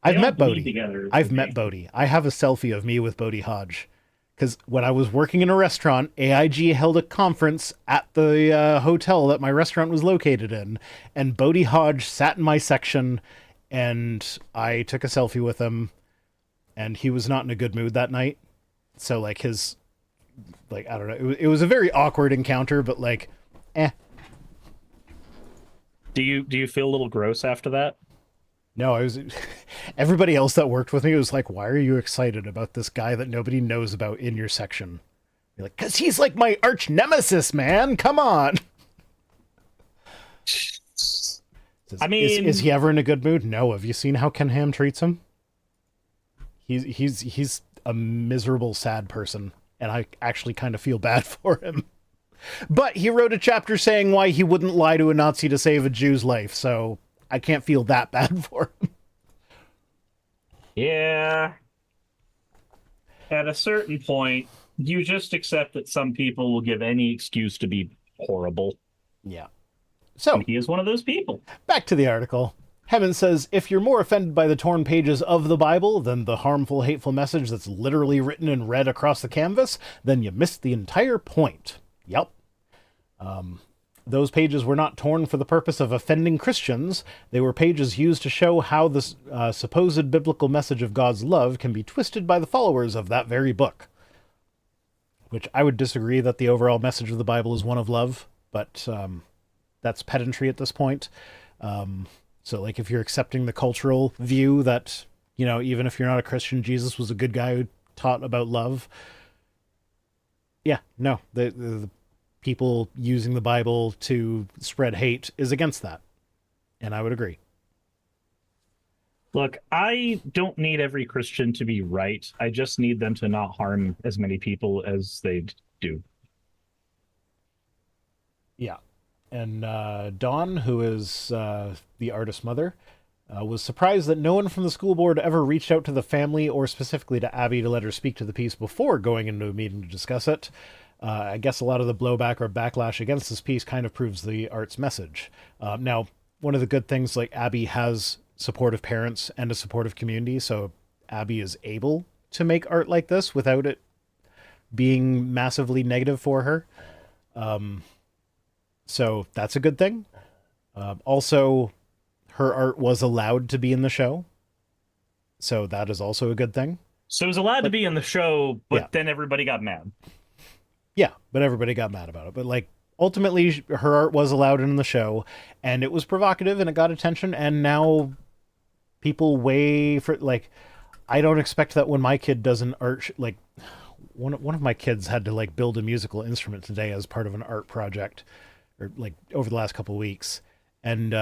I've met Bodie. I've met Bodie. I have a selfie of me with Bodie Hodge. Because when I was working in a restaurant, AIG held a conference at the hotel that my restaurant was located in, and Bodie Hodge sat in my section, and I took a selfie with him, and he was not in a good mood that night. So, like, I don't know, it was a very awkward encounter, but, like, eh. Do you feel a little gross after that? No, everybody else that worked with me was like, why are you excited about this guy that nobody knows about in your section? You're like, because he's like my arch nemesis, man. Come on. I mean, is he ever in a good mood? No. Have you seen how Ken Ham treats him? He's a miserable, sad person, and I actually kind of feel bad for him. But he wrote a chapter saying why he wouldn't lie to a Nazi to save a Jew's life, so I can't feel that bad for him. Yeah. At a certain point, you just accept that some people will give any excuse to be horrible. Yeah. So, and he is one of those people. Back to the article. Heaven says, if you're more offended by the torn pages of the Bible than the harmful, hateful message that's literally written in red across the canvas, then you missed the entire point. Yep. Those pages were not torn for the purpose of offending Christians. They were pages used to show how the supposed biblical message of God's love can be twisted by the followers of that very book. Which I would disagree that the overall message of the Bible is one of love, but that's pedantry at this point. So, like, if you're accepting the cultural view that, you know, even if you're not a Christian, Jesus was a good guy who taught about love. Yeah, no, the people using the Bible to spread hate is against that. And I would agree. Look, I don't need every Christian to be right. I just need them to not harm as many people as they do. Yeah. And Dawn, who is the artist's mother, was surprised that no one from the school board ever reached out to the family or specifically to Abby to let her speak to the piece before going into a meeting to discuss it. I guess a lot of the blowback or backlash against this piece kind of proves the art's message. Now, one of the good things, like, Abby has supportive parents and a supportive community, so Abby is able to make art like this without it being massively negative for her. So that's a good thing. Also, her art was allowed to be in the show, so that is also a good thing. So it was allowed to be in the show, but then everybody got mad. Yeah, but everybody got mad about it. But, like, ultimately her art was allowed in the show, and it was provocative and it got attention, and now people weigh for like. I don't expect that when my kid does an art like one of my kids had to like build a musical instrument today as part of an art project, or like over the last couple of weeks, and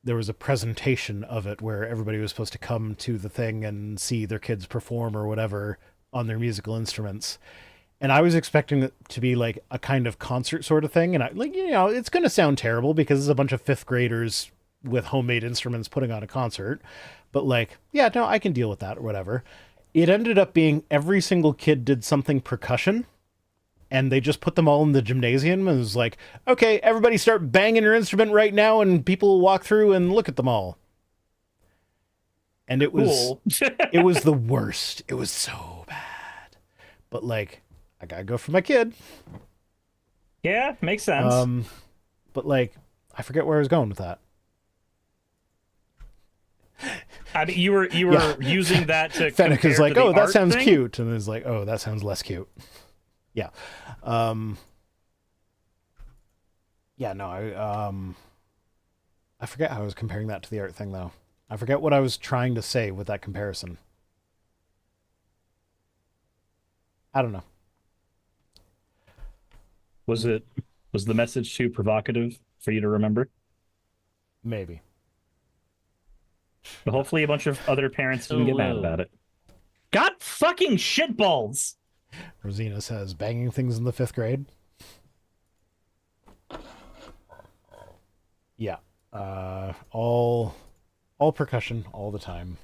there was a presentation of it where everybody was supposed to come to the thing and see their kids perform or whatever on their musical instruments. And I was expecting it to be like a kind of concert sort of thing. And I like, it's going to sound terrible because it's a bunch of fifth graders with homemade instruments putting on a concert. But like, yeah, no, I can deal with that or whatever. It ended up being every single kid did something percussion. And they just put them all in the gymnasium and it was like, okay, everybody start banging your instrument right now and people will walk through and look at them all. And it was Cool. it was the worst. It was so bad. But like, I gotta go for my kid. Yeah, makes sense. But like, I forget where I was going with that. I mean, you were using that to Fennec compare is like, to the oh, that art sounds thing? cute. And it's like, oh, that sounds less cute. Yeah. Yeah, no, I forget how I was comparing that to the art thing, though. I forget what I was trying to say with that comparison. I don't know. Was the message too provocative for you to remember? Maybe. But hopefully a bunch of other parents didn't get mad about it. God fucking shitballs! Rosina says, banging things in the 5th grade. Yeah. All percussion all the time.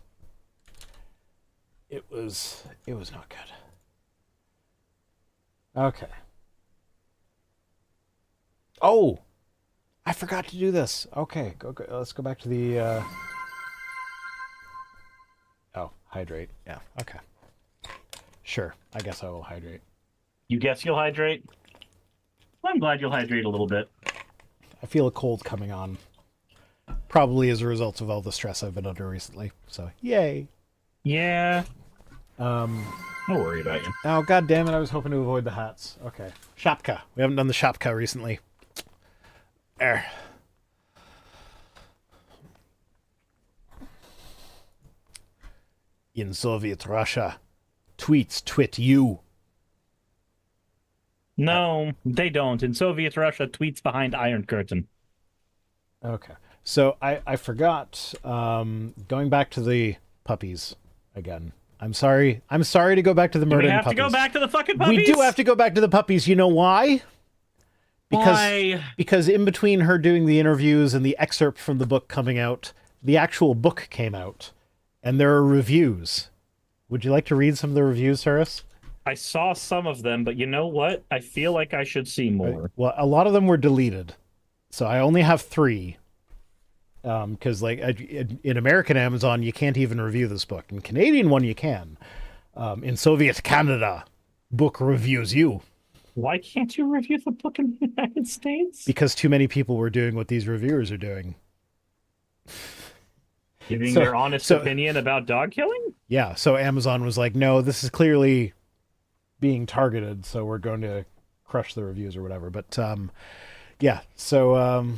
It was not good. Okay. Oh, I forgot to do this. Okay, go. Let's go back to the. Oh, hydrate. Yeah. Okay. Sure. I guess I will hydrate. You guess you'll hydrate? Well, I'm glad you'll hydrate a little bit. I feel a cold coming on. Probably as a result of all the stress I've been under recently. So, yay. Yeah. Don't worry about you. Oh, god damn it. I was hoping to avoid the hats. Okay. Shapka. We haven't done the Shapka recently. There. In Soviet Russia, tweets twit you. No, they don't. In Soviet Russia, tweets behind Iron Curtain. Okay. So I forgot, going back to the puppies again. I'm sorry to go back to the Do murder we and have to puppies. go back to the fucking puppies? We do have to go back to the puppies. You know why? Why? Because in between her doing the interviews and the excerpt from the book coming out, the actual book came out. And there are reviews. Would you like to read some of the reviews, Cyrus? I saw some of them, but you know what? I feel like I should see more. Well, a lot of them were deleted. So I only have 3. Because like in American Amazon, you can't even review this book. In Canadian one, you can. In Soviet Canada, book reviews you. Why can't you review the book in the United States? Because too many people were doing what these reviewers are doing. Giving their honest opinion about dog killing? Yeah, so Amazon was like, no, this is clearly being targeted, so we're going to crush the reviews or whatever. But yeah, so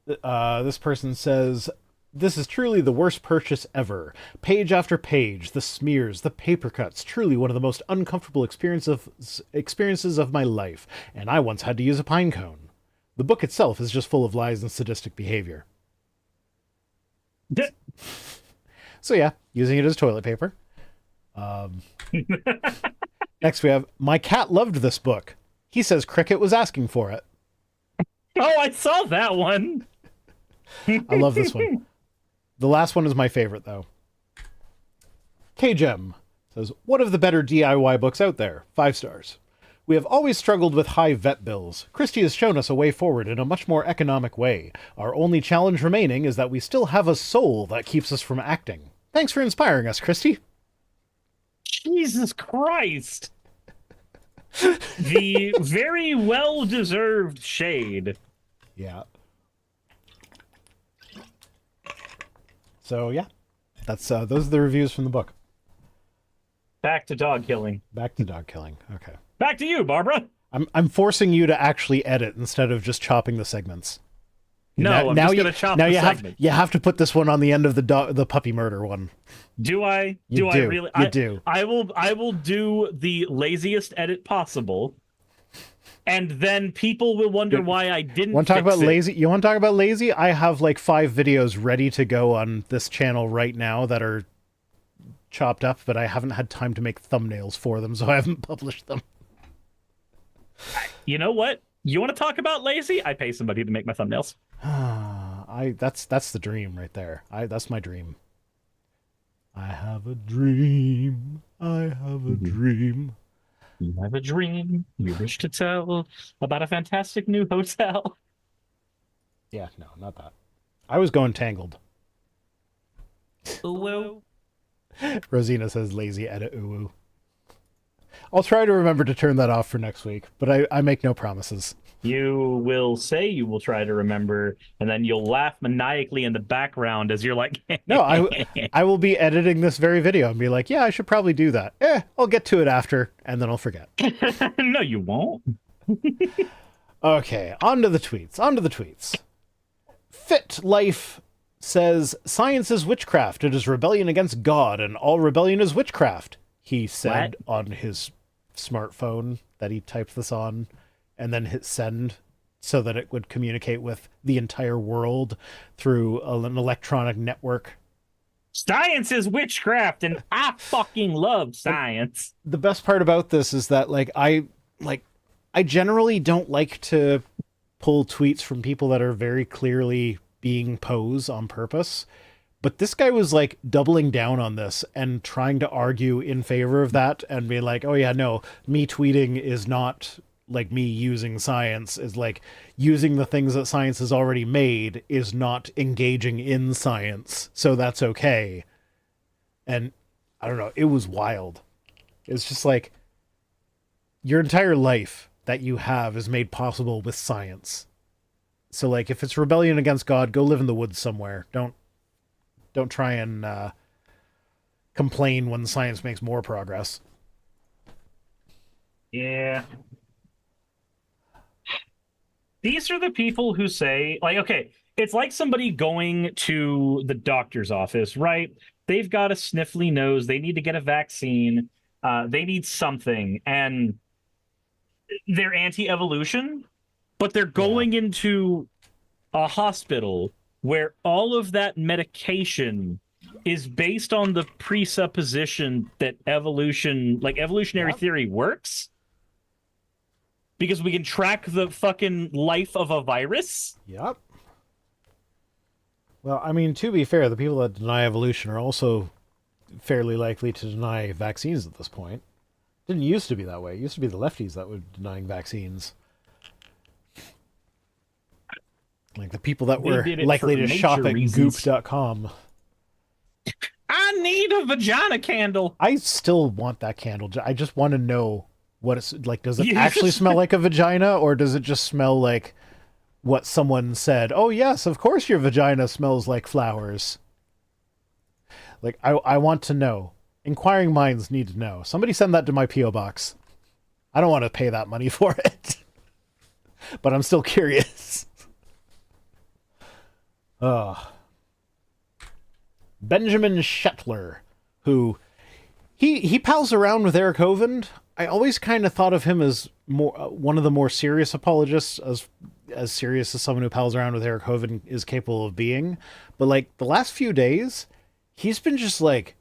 this person says, this is truly the worst purchase ever. Page after page, the smears, the paper cuts, truly one of the most uncomfortable experiences of my life, and I once had to use a pine cone. The book itself is just full of lies and sadistic behavior. So yeah, using it as toilet paper. Next we have, my cat loved this book. He says Cricket was asking for it. Oh, I saw that one. I love this one. The last one is my favorite, though. KGem says, one of the better DIY books out there. 5 stars. We have always struggled with high vet bills. Christie has shown us a way forward in a much more economic way. Our only challenge remaining is that we still have a soul that keeps us from acting. Thanks for inspiring us, Christie. Jesus Christ. The very well-deserved shade. Yeah. So, yeah. That's those are the reviews from the book. Back to dog killing. Back to dog killing. Okay. Back to you, Barbara. I'm forcing you to actually edit instead of just chopping the segments. No, I'm just gonna chop the segment. You have to put this one on the end of the puppy murder one. Do I? You I really? You do. I will do the laziest edit possible, and then people will wonder why I didn't. Want to talk fix about it. lazy? You want to talk about lazy? I have like 5 videos ready to go on this channel right now that are chopped up, but I haven't had time to make thumbnails for them, so I haven't published them. You know what? You want to talk about lazy? I pay somebody to make my thumbnails. That's the dream right there. That's my dream. I have a dream. I have a dream. You have a dream you wish to tell about a fantastic new hotel. Yeah, no, not that. I was going Tangled. Ooh. Rosina says lazy edit ooh. I'll try to remember to turn that off for next week, but I make no promises. You will say you will try to remember, and then you'll laugh maniacally in the background as you're like, No, I will be editing this very video and be like, yeah, I should probably do that. I'll get to it after, and then I'll forget. No, you won't. Okay, on to the tweets. Fit Life says, science is witchcraft. It is rebellion against God, and all rebellion is witchcraft. He said on his smartphone that he typed this on, and then hit send so that it would communicate with the entire world through an electronic network. Science is witchcraft, and I fucking love science. The best part about this is that I generally don't like to pull tweets from people that are very clearly being posed on purpose. But this guy was like doubling down on this and trying to argue in favor of that and be like, oh yeah, no, me tweeting is not like me using science, is like using the things that science has already made is not engaging in science. So that's okay. And I don't know, it was wild. It's just like your entire life that you have is made possible with science. So like if it's rebellion against God, go live in the woods somewhere. Don't try and complain when science makes more progress. Yeah. These are the people who say, like, okay, it's like somebody going to the doctor's office, right? They've got a sniffly nose. They need to get a vaccine. They need something. And they're anti-evolution, but they're going into a hospital where all of that medication is based on the presupposition that evolution, like evolutionary theory, works. Because we can track the fucking life of a virus? Yep. Well, I mean, to be fair, the people that deny evolution are also fairly likely to deny vaccines at this point. It didn't used to be that way. It used to be the lefties that were denying vaccines. Like the people that were likely to shop at goop.com. I need a vagina candle. I still want that candle. I just want to know what it's like. Does it actually smell like a vagina, or does it just smell like what someone said? Oh yes, of course your vagina smells like flowers. Like I want to know. Inquiring minds need to know. Somebody send that to my P.O. box. I don't want to pay that money for it. But I'm still curious. Benjamin Shetler, who he pals around with Eric Hovind. I always kind of thought of him as more one of the more serious apologists, as serious as someone who pals around with Eric Hovind is capable of being. But like the last few days, he's been just like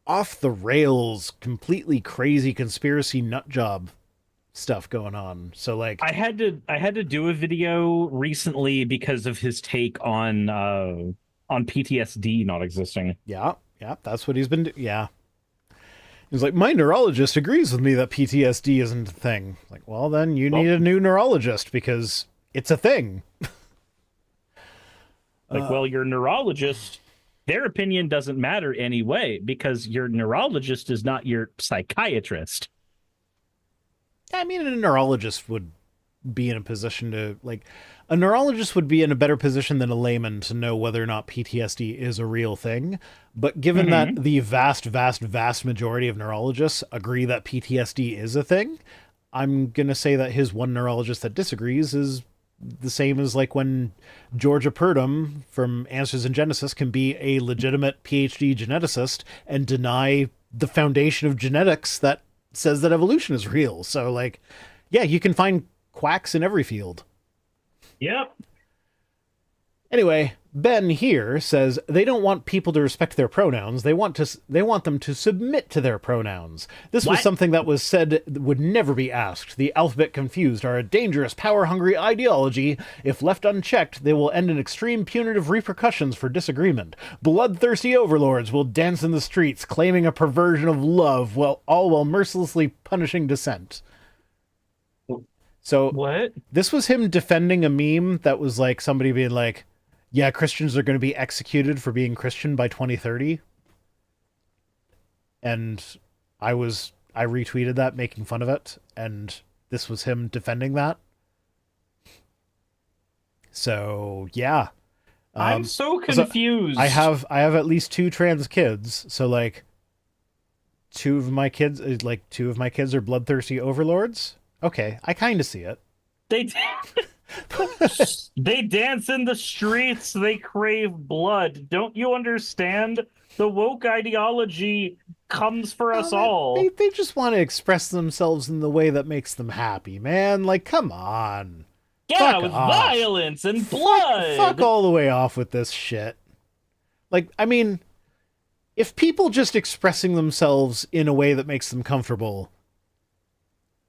off the rails, completely crazy conspiracy nut job stuff going on. So like I had to do a video recently because of his take on PTSD not existing. Yeah, that's what he's been yeah. He's like, my neurologist agrees with me that PTSD isn't a thing. Like, well then you need a new neurologist because it's a thing. Like, well, your neurologist, their opinion doesn't matter anyway because your neurologist is not your psychiatrist. I mean, a neurologist would be in a position to, like, a neurologist would be in a better position than a layman to know whether or not PTSD is a real thing. But given that the vast, vast, vast majority of neurologists agree that PTSD is a thing, I'm going to say that his one neurologist that disagrees is the same as like when Georgia Purdom from Answers in Genesis can be a legitimate PhD geneticist and deny the foundation of genetics that says that evolution is real. So like, yeah, you can find quacks in every field. Yep. Anyway, Ben here says they don't want people to respect their pronouns. They want them to submit to their pronouns. This was something that was said would never be asked. The alphabet confused are a dangerous, power-hungry ideology. If left unchecked, they will end in extreme punitive repercussions for disagreement. Bloodthirsty overlords will dance in the streets, claiming a perversion of love, all while mercilessly punishing dissent. So What? this was him defending a meme that was like somebody being like, yeah, Christians are going to be executed for being Christian by 2030. And I retweeted that, making fun of it, and this was him defending that. So, yeah. I'm so confused. I have at least 2 trans kids, so like 2 of my kids are bloodthirsty overlords. Okay, I kind of see it. They dance in the streets. They crave blood. Don't you understand? The woke ideology comes for us all. They just want to express themselves in the way that makes them happy, man. Like, come on. Yeah, with violence and blood. Fuck all the way off with this shit. Like, I mean, if people just expressing themselves in a way that makes them comfortable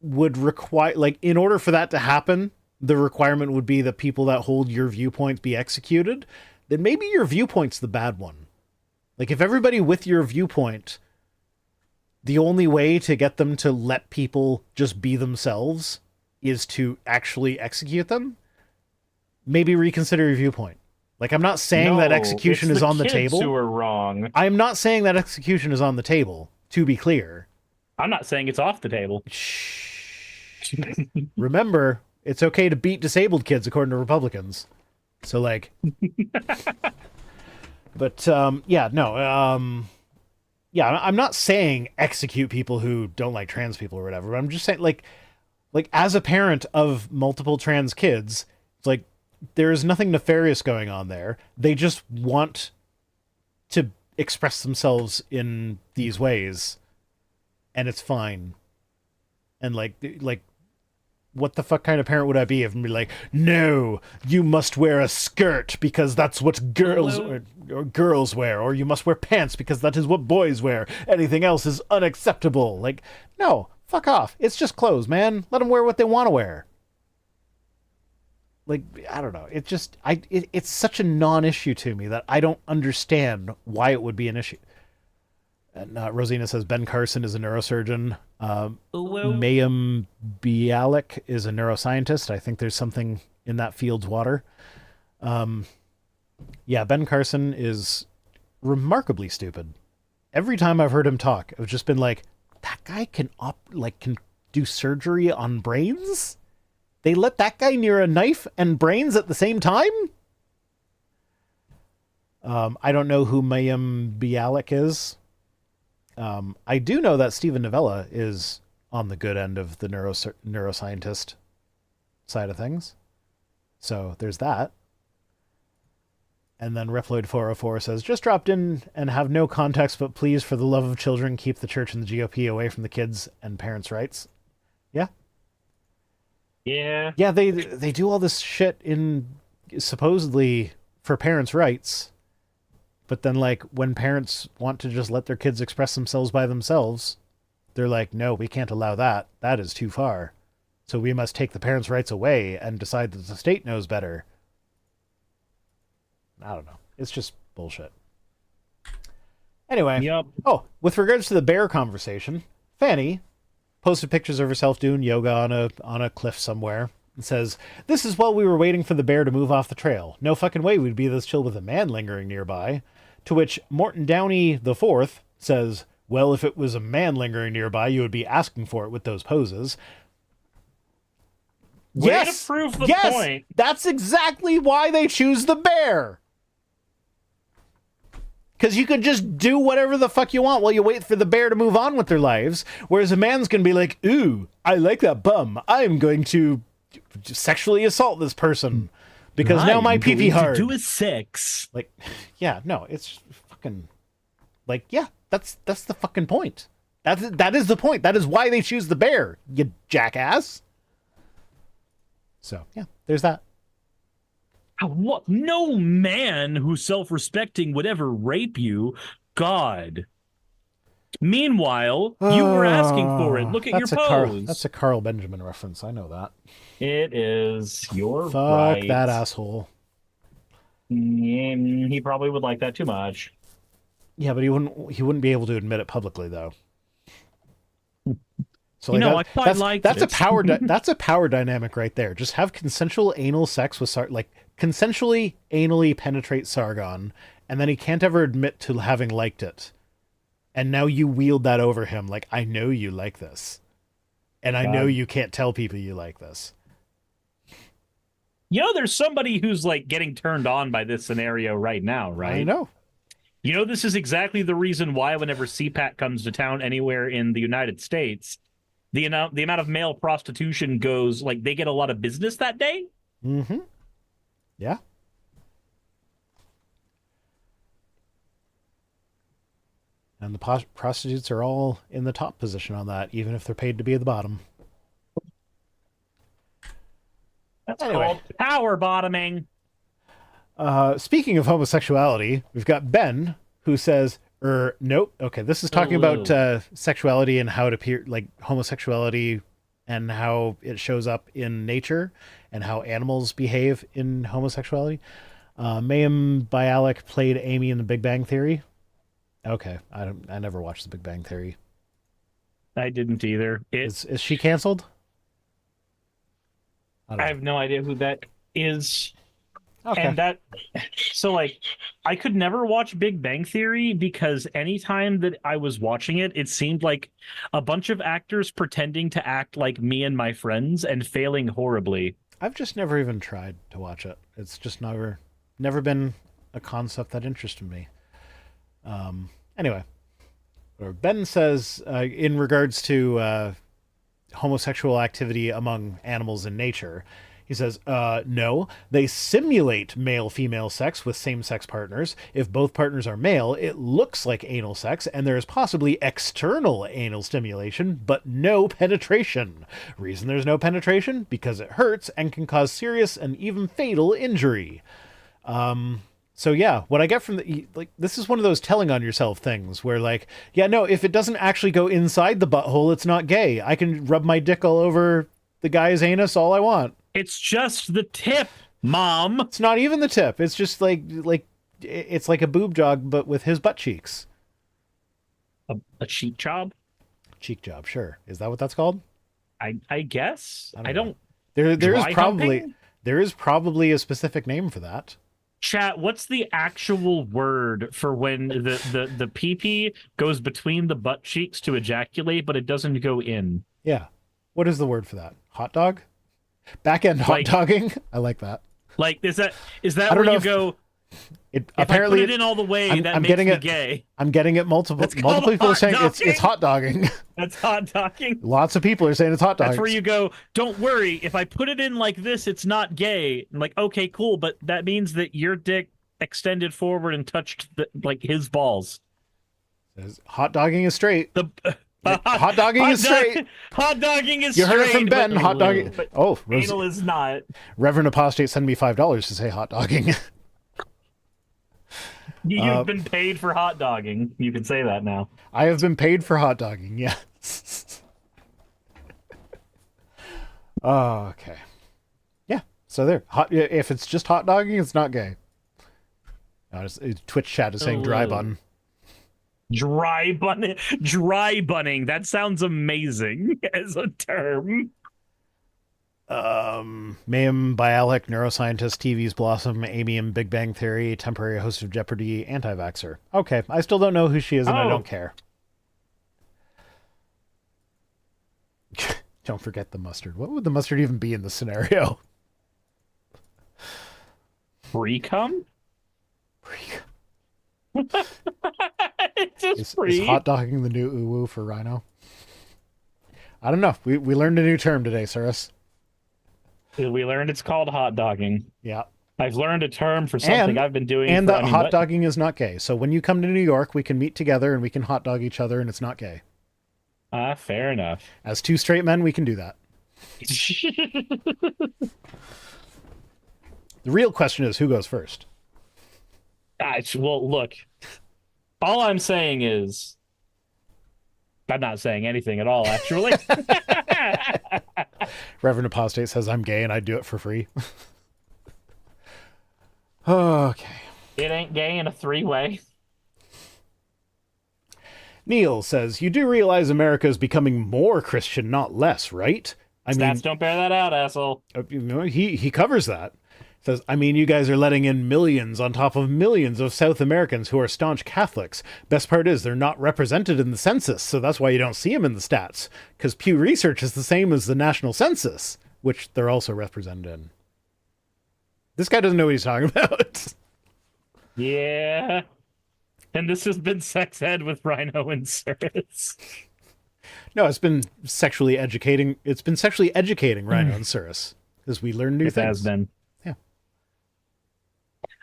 would require, like, in order for that to happen, the requirement would be that people that hold your viewpoints be executed, then maybe your viewpoint's the bad one. Like, if everybody with your viewpoint, the only way to get them to let people just be themselves is to actually execute them, maybe reconsider your viewpoint. Like, I'm not saying that execution is on the table. Who are wrong. I'm not saying that execution is on the table, to be clear. I'm not saying it's off the table. Shh. Remember, it's okay to beat disabled kids, according to Republicans. So, like... But, yeah, no, yeah, I'm not saying execute people who don't like trans people or whatever, but I'm just saying, like, as a parent of multiple trans kids, it's like, there is nothing nefarious going on there. They just want to express themselves in these ways, and it's fine. And, like, what the fuck kind of parent would I be if I'd be like, no, you must wear a skirt because that's what girls or girls wear, or you must wear pants because that is what boys wear. Anything else is unacceptable. Like, no, fuck off. It's just clothes, man. Let them wear what they want to wear. Like, I don't know. It just, it's such a non-issue to me that I don't understand why it would be an issue. And Rosina says Ben Carson is a neurosurgeon. Mayim Bialik is a neuroscientist. I think there's something in that field's water. Yeah, Ben Carson is remarkably stupid. Every time I've heard him talk, I've just been like, that guy can do surgery on brains? They let that guy near a knife and brains at the same time? I don't know who Mayim Bialik is. I do know that Steven Novella is on the good end of the neuroscientist side of things. So there's that. And then Reploid 404 says, just dropped in and have no context, but please, for the love of children, keep the church and the GOP away from the kids and parents' rights. Yeah. Yeah. Yeah, they do all this shit in supposedly for parents' rights. But then, like, when parents want to just let their kids express themselves by themselves, they're like, no, we can't allow that. That is too far. So we must take the parents' rights away and decide that the state knows better. I don't know. It's just bullshit. Anyway. Yep. Oh, with regards to the bear conversation, Fanny posted pictures of herself doing yoga on a cliff somewhere. It says, this is while we were waiting for the bear to move off the trail. No fucking way we'd be this chill with a man lingering nearby. To which Morton Downey IV says, well, if it was a man lingering nearby, you would be asking for it with those poses. Way to prove the point. That's exactly why they choose the bear. Because you could just do whatever the fuck you want while you wait for the bear to move on with their lives. Whereas a man's going to be like, ooh, I like that bum. I'm going to sexually assault this person because now my pee-pee hard. Do a sex. Like, yeah, no, it's fucking... Like, yeah, that's the fucking point. That is the point. That is why they choose the bear, you jackass. So, yeah, there's that. What? No man who's self-respecting would ever rape you. God. Meanwhile, you were asking for it. Look at your pose. That's a Carl Benjamin reference. I know that. It is. You're Fuck right. that asshole. He probably would like that too much. Yeah, but he wouldn't be able to admit it publicly, though. So like, I quite like that's a power dynamic right there. Just have consensual anal sex with consensually anally penetrate Sargon, and then he can't ever admit to having liked it. And now you wield that over him, like, I know you like this, and I know you can't tell people you like this. There's somebody who's like getting turned on by this scenario right now, right? I know. This is exactly the reason why whenever CPAC comes to town anywhere in the United States, the amount of male prostitution goes, like, they get a lot of business that day. Mm-hmm. Yeah. And the prostitutes are all in the top position on that, even if they're paid to be at the bottom. That's called power bottoming. Speaking of homosexuality, we've got Ben, who says, nope. Okay, this is talking about sexuality and how it appears, like homosexuality and how it shows up in nature and how animals behave in homosexuality. Mayim Bialik played Amy in The Big Bang Theory. Okay, I never watched The Big Bang Theory. I didn't either. Is she canceled? I have no idea who that is. Okay. And I could never watch Big Bang Theory because anytime that I was watching it, it seemed like a bunch of actors pretending to act like me and my friends and failing horribly. I've just never even tried to watch it. It's just never been a concept that interested me. Anyway, Ben says, in regards to homosexual activity among animals in nature, he says, no, they simulate male-female sex with same-sex partners. If both partners are male, it looks like anal sex, and there is possibly external anal stimulation, but no penetration. Reason there's no penetration? Because it hurts and can cause serious and even fatal injury. So yeah, what I get from this is one of those telling on yourself things where like, yeah, no, if it doesn't actually go inside the butthole, it's not gay. I can rub my dick all over the guy's anus all I want. It's just the tip, Mom. It's not even the tip. It's just like it's like a boob jog, but with his butt cheeks. A cheek job? Cheek job, sure. Is that what that's called? I guess. I don't. There is probably a specific name for that. Chat, what's the actual word for when the pee-pee goes between the butt cheeks to ejaculate, but it doesn't go in? Yeah. What is the word for that? Hot dog? Back end hot dogging? I like that. Like, is that where you go? If I apparently put it in all the way, that makes me gay. I'm getting it multiple people are saying it's hot dogging. That's hot dogging. Lots of people are saying it's hot dogging. That's where you go, don't worry, if I put it in like this, it's not gay. I'm like, okay, cool, but that means that your dick extended forward and touched his balls. Hot dogging is straight. Hot dogging is straight. Hot dogging is you straight. You heard it from Ben. Hot dogging. Oh, anal is not. Reverend Apostate, send me $5 to say hot dogging. You've been paid for hot dogging. You can say that now. I have been paid for hot dogging. Yes. Okay. Yeah. So there. If it's just hot dogging, it's not gay. No, Twitch chat is saying dry bun. Dry bunning. That sounds amazing as a term. Mayim Bialik, neuroscientist, TV's Blossom, Amy in Big Bang Theory, temporary host of Jeopardy, anti-vaxxer. Okay, I still don't know who she is, and I don't care. Don't forget the mustard. What would the mustard even be in this scenario? Free cum? It's just Is free. hot dogging the new uwu for Rhino? I don't know. We learned a new term today, Cirrus. We learned it's called hot dogging. Yeah. I've learned a term for something I've been doing. And for, that hot dogging is not gay. So when you come to New York, we can meet together and we can hot dog each other, and it's not gay. Fair enough. As two straight men, we can do that. The real question is, who goes first? Well, look. All I'm saying is, I'm not saying anything at all, actually. Reverend Apostate says, I'm gay and I'd do it for free. Okay. It ain't gay in a three-way. Neil says, you do realize America is becoming more Christian, not less, right? Stats don't bear that out, asshole. He covers that. Says, I mean, you guys are letting in millions on top of millions of South Americans who are staunch Catholics. Best part is they're not represented in the census, so that's why you don't see them in the stats. Because Pew Research is the same as the national census, which they're also represented in. This guy doesn't know what he's talking about. Yeah. And this has been Sex Ed with Rhino and Cirrus. No, it's been sexually educating. It's been sexually educating Rhino and Cirrus, because we learn new things. It has been. Yeah.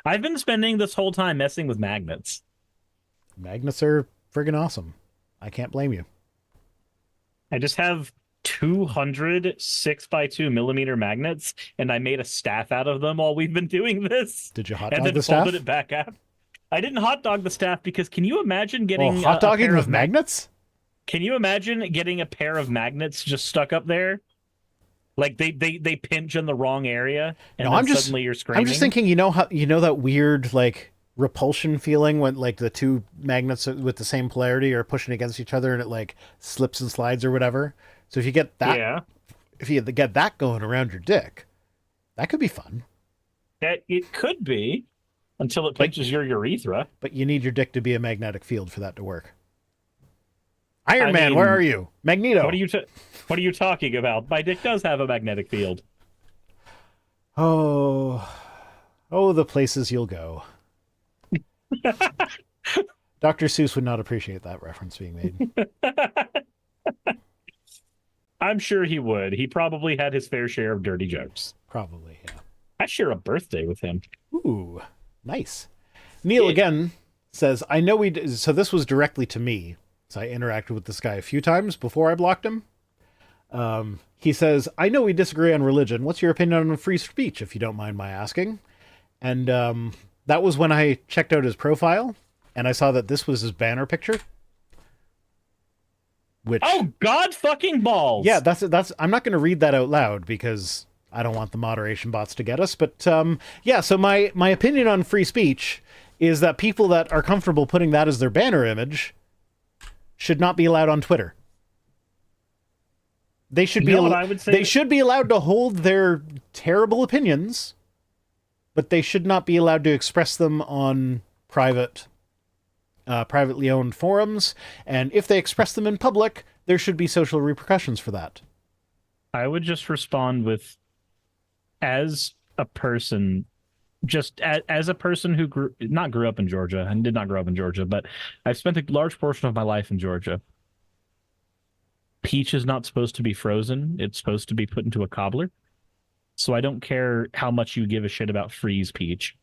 I've been spending this whole time messing with magnets. Magnets are friggin' awesome. I can't blame you. I just have 200 6x2 millimeter magnets, and I made a staff out of them while we've been doing this. Did you hot and dog then the staff? folded it back out. I didn't hot dog the staff because can you imagine getting hot dogging a pair with of magnets? Can you imagine getting a pair of magnets just stuck up there? Like they pinch in the wrong area, and No, then suddenly you're screaming. I'm just thinking, you know that weird like repulsion feeling when like the two magnets with the same polarity are pushing against each other and it like slips and slides or whatever. So if you get that, if you get that going around your dick, that could be fun. That it could be, until it pinches your urethra. But you need your dick to be a magnetic field for that to work. Iron Man, where are you? Magneto. What are you talking about? My dick does have a magnetic field. Oh, the places you'll go. Dr. Seuss would not appreciate that reference being made. I'm sure he would. He probably had his fair share of dirty jokes. Probably, yeah. I share a birthday with him. Ooh, nice. Neil again says, I know so this was directly to me. So I interacted with this guy a few times before I blocked him. He says, I know we disagree on religion. What's your opinion on free speech, if you don't mind my asking? And that was when I checked out his profile, and I saw that this was his banner picture. Which, oh, God fucking balls! Yeah, that's. I'm not going to read that out loud because I don't want the moderation bots to get us. But yeah, so my opinion on free speech is that people that are comfortable putting that as their banner image should not be allowed on Twitter. They should be. They should be allowed to hold their terrible opinions, but they should not be allowed to express them on privately owned forums. And if they express them in public, there should be social repercussions for that. I would just respond with, as a person, just as a person who grew up in Georgia and did not grow up in Georgia, but I've spent a large portion of my life in Georgia. Peach is not supposed to be frozen. It's supposed to be put into a cobbler. So I don't care how much you give a shit about freeze peach.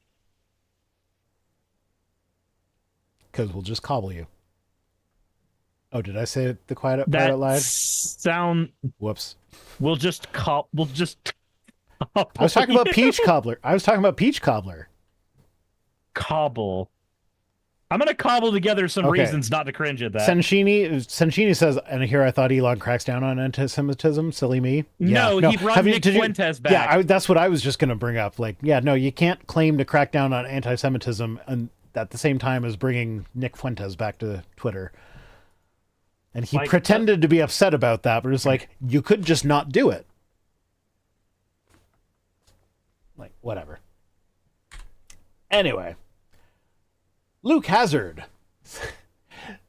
Because we'll just cobble you. Oh, did I say the quiet part out loud? Whoops. We'll just. I was talking about peach cobbler. Cobble. I'm going to cobble together some reasons not to cringe at that. Senshini says, and here I thought Elon cracks down on anti-Semitism. Silly me. No, he brought Nick Fuentes back. Yeah, that's what I was just going to bring up. Like, yeah, no, you can't claim to crack down on anti-Semitism and at the same time as bringing Nick Fuentes back to Twitter. And he pretended to be upset about that, but it's like, you could just not do it. Like, whatever. Anyway. Luke Hazard.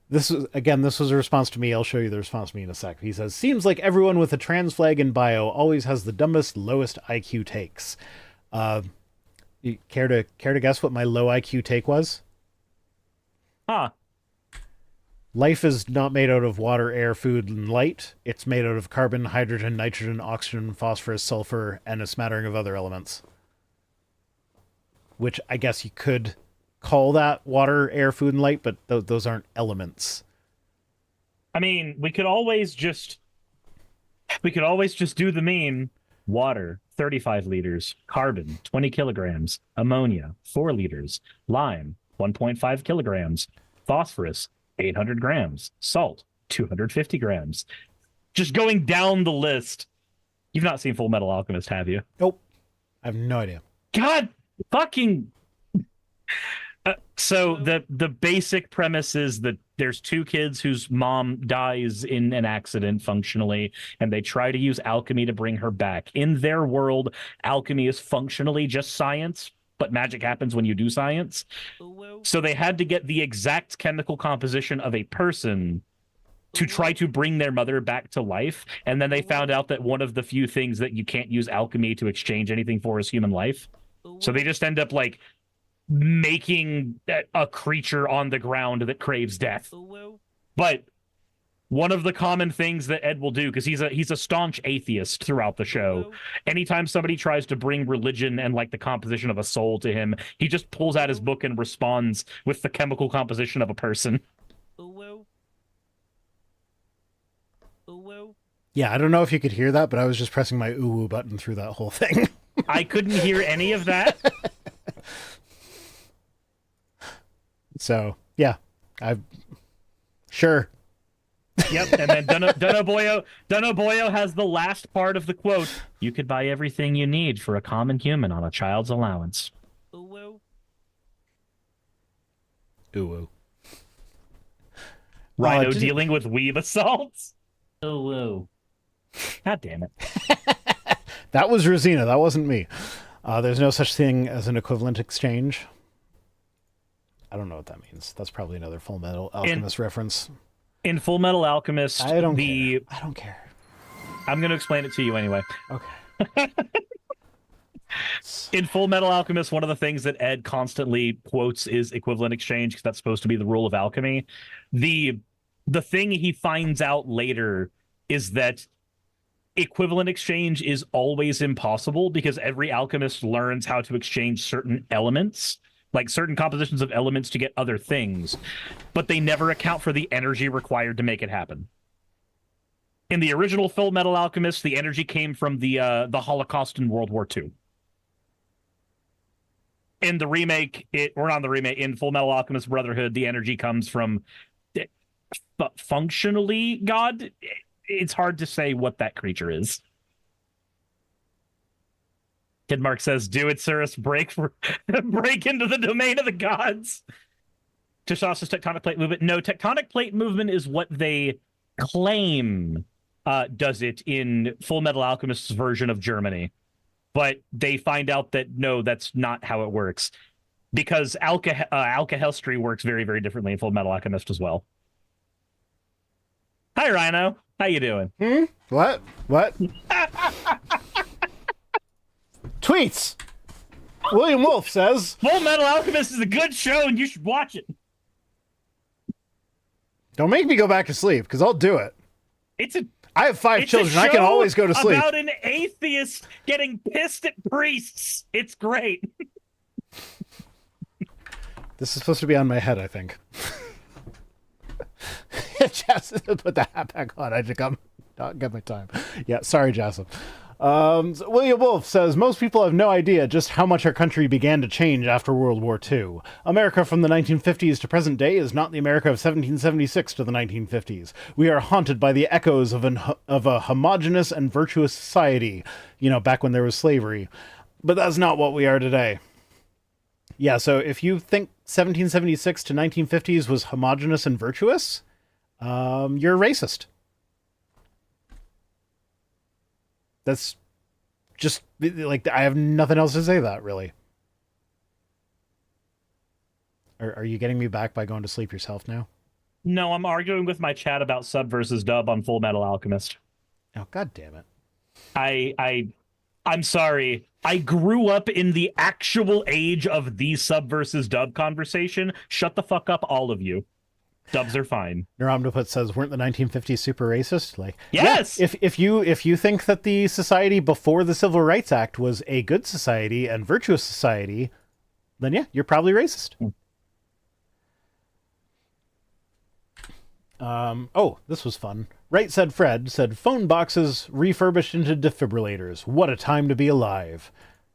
This was a response to me. I'll show you the response to me in a sec. He says, seems like everyone with a trans flag in bio always has the dumbest, lowest IQ takes. You care to guess what my low IQ take was? Huh. Life is not made out of water, air, food, and light. It's made out of carbon, hydrogen, nitrogen, oxygen, phosphorus, sulfur, and a smattering of other elements. Which I guess you could call that water, air, food, and light, but those aren't elements. I mean, we could always just do the meme. Water, 35 liters. Carbon, 20 kilograms. Ammonia, 4 liters. Lime, 1.5 kilograms. Phosphorus, 800 grams. Salt, 250 grams. Just going down the list. You've not seen Full Metal Alchemist, have you? Nope. I have no idea. God fucking... So the basic premise is that there's two kids whose mom dies in an accident functionally, and they try to use alchemy to bring her back. In their world, alchemy is functionally just science, but magic happens when you do science. So they had to get the exact chemical composition of a person to try to bring their mother back to life, and then they found out that one of the few things that you can't use alchemy to exchange anything for is human life. So they just end up like making a creature on the ground that craves death. But one of the common things that Ed will do, because he's a staunch atheist throughout the show, anytime somebody tries to bring religion and like the composition of a soul to him, he just pulls out his book and responds with the chemical composition of a person. Yeah, I don't know if you could hear that, but I was just pressing my ooh button through that whole thing. I couldn't hear any of that. So, yeah, sure. Yep, and then Donoboyo has the last part of the quote. You could buy everything you need for a common human on a child's allowance. Ooh. Rhino dealing with weeb assaults. God damn it. That was Rosina. That wasn't me. There's no such thing as an equivalent exchange. I don't know what that means. That's probably another Full Metal Alchemist reference. In Full Metal Alchemist, I don't care. I'm going to explain it to you anyway. Okay. In Full Metal Alchemist, one of the things that Ed constantly quotes is equivalent exchange, because that's supposed to be the rule of alchemy. The thing he finds out later is that equivalent exchange is always impossible, because every alchemist learns how to exchange certain elements, like certain compositions of elements, to get other things, but they never account for the energy required to make it happen. In the original Full Metal Alchemist, the energy came from the Holocaust in World War II. In the remake, in Full Metal Alchemist Brotherhood, the energy comes from functionally God. It's hard to say what that creature is. Kid Mark says, "Do it, Cirrus. Break into the domain of the gods." Tashas's tectonic plate movement. No, tectonic plate movement is what they claim does it in Full Metal Alchemist's version of Germany. But they find out that, no, that's not how it works. Because alkahestry works very, very differently in Full Metal Alchemist as well. Hi, Rhino. How you doing? What? Tweets! William Wolf says, Full Metal Alchemist is a good show and you should watch it. don't make me go back to sleep, because I'll do it. I have 5 children. I can always go to sleep. About an atheist getting pissed at priests. It's great. This is supposed to be on my head, I think. Jess, put the hat back on. I just got my time. Yeah, sorry, Jasmine. So William Wolf says, most people have no idea just how much our country began to change after World War II. America from the 1950s to present day is not the America of 1776 to the 1950s. We are haunted by the echoes of a homogeneous and virtuous society, back when there was slavery. But that's not what we are today. Yeah, so if you think 1776 to 1950s was homogeneous and virtuous, you're a racist. That's just, like, I have nothing else to say to that, really. Are you getting me back by going to sleep yourself now? No, I'm arguing with my chat about sub versus dub on Full Metal Alchemist. Oh, God damn it. I I'm sorry. I grew up in the actual age of the sub versus dub conversation. Shut the fuck up, all of you. Dubs are fine. Neuromniput says, weren't the 1950s super racist? Like, yes! Yeah, if you think that the society before the Civil Rights Act was a good society and virtuous society, then yeah, you're probably racist. Oh, this was fun. Right Said Fred said, phone boxes refurbished into defibrillators. What a time to be alive.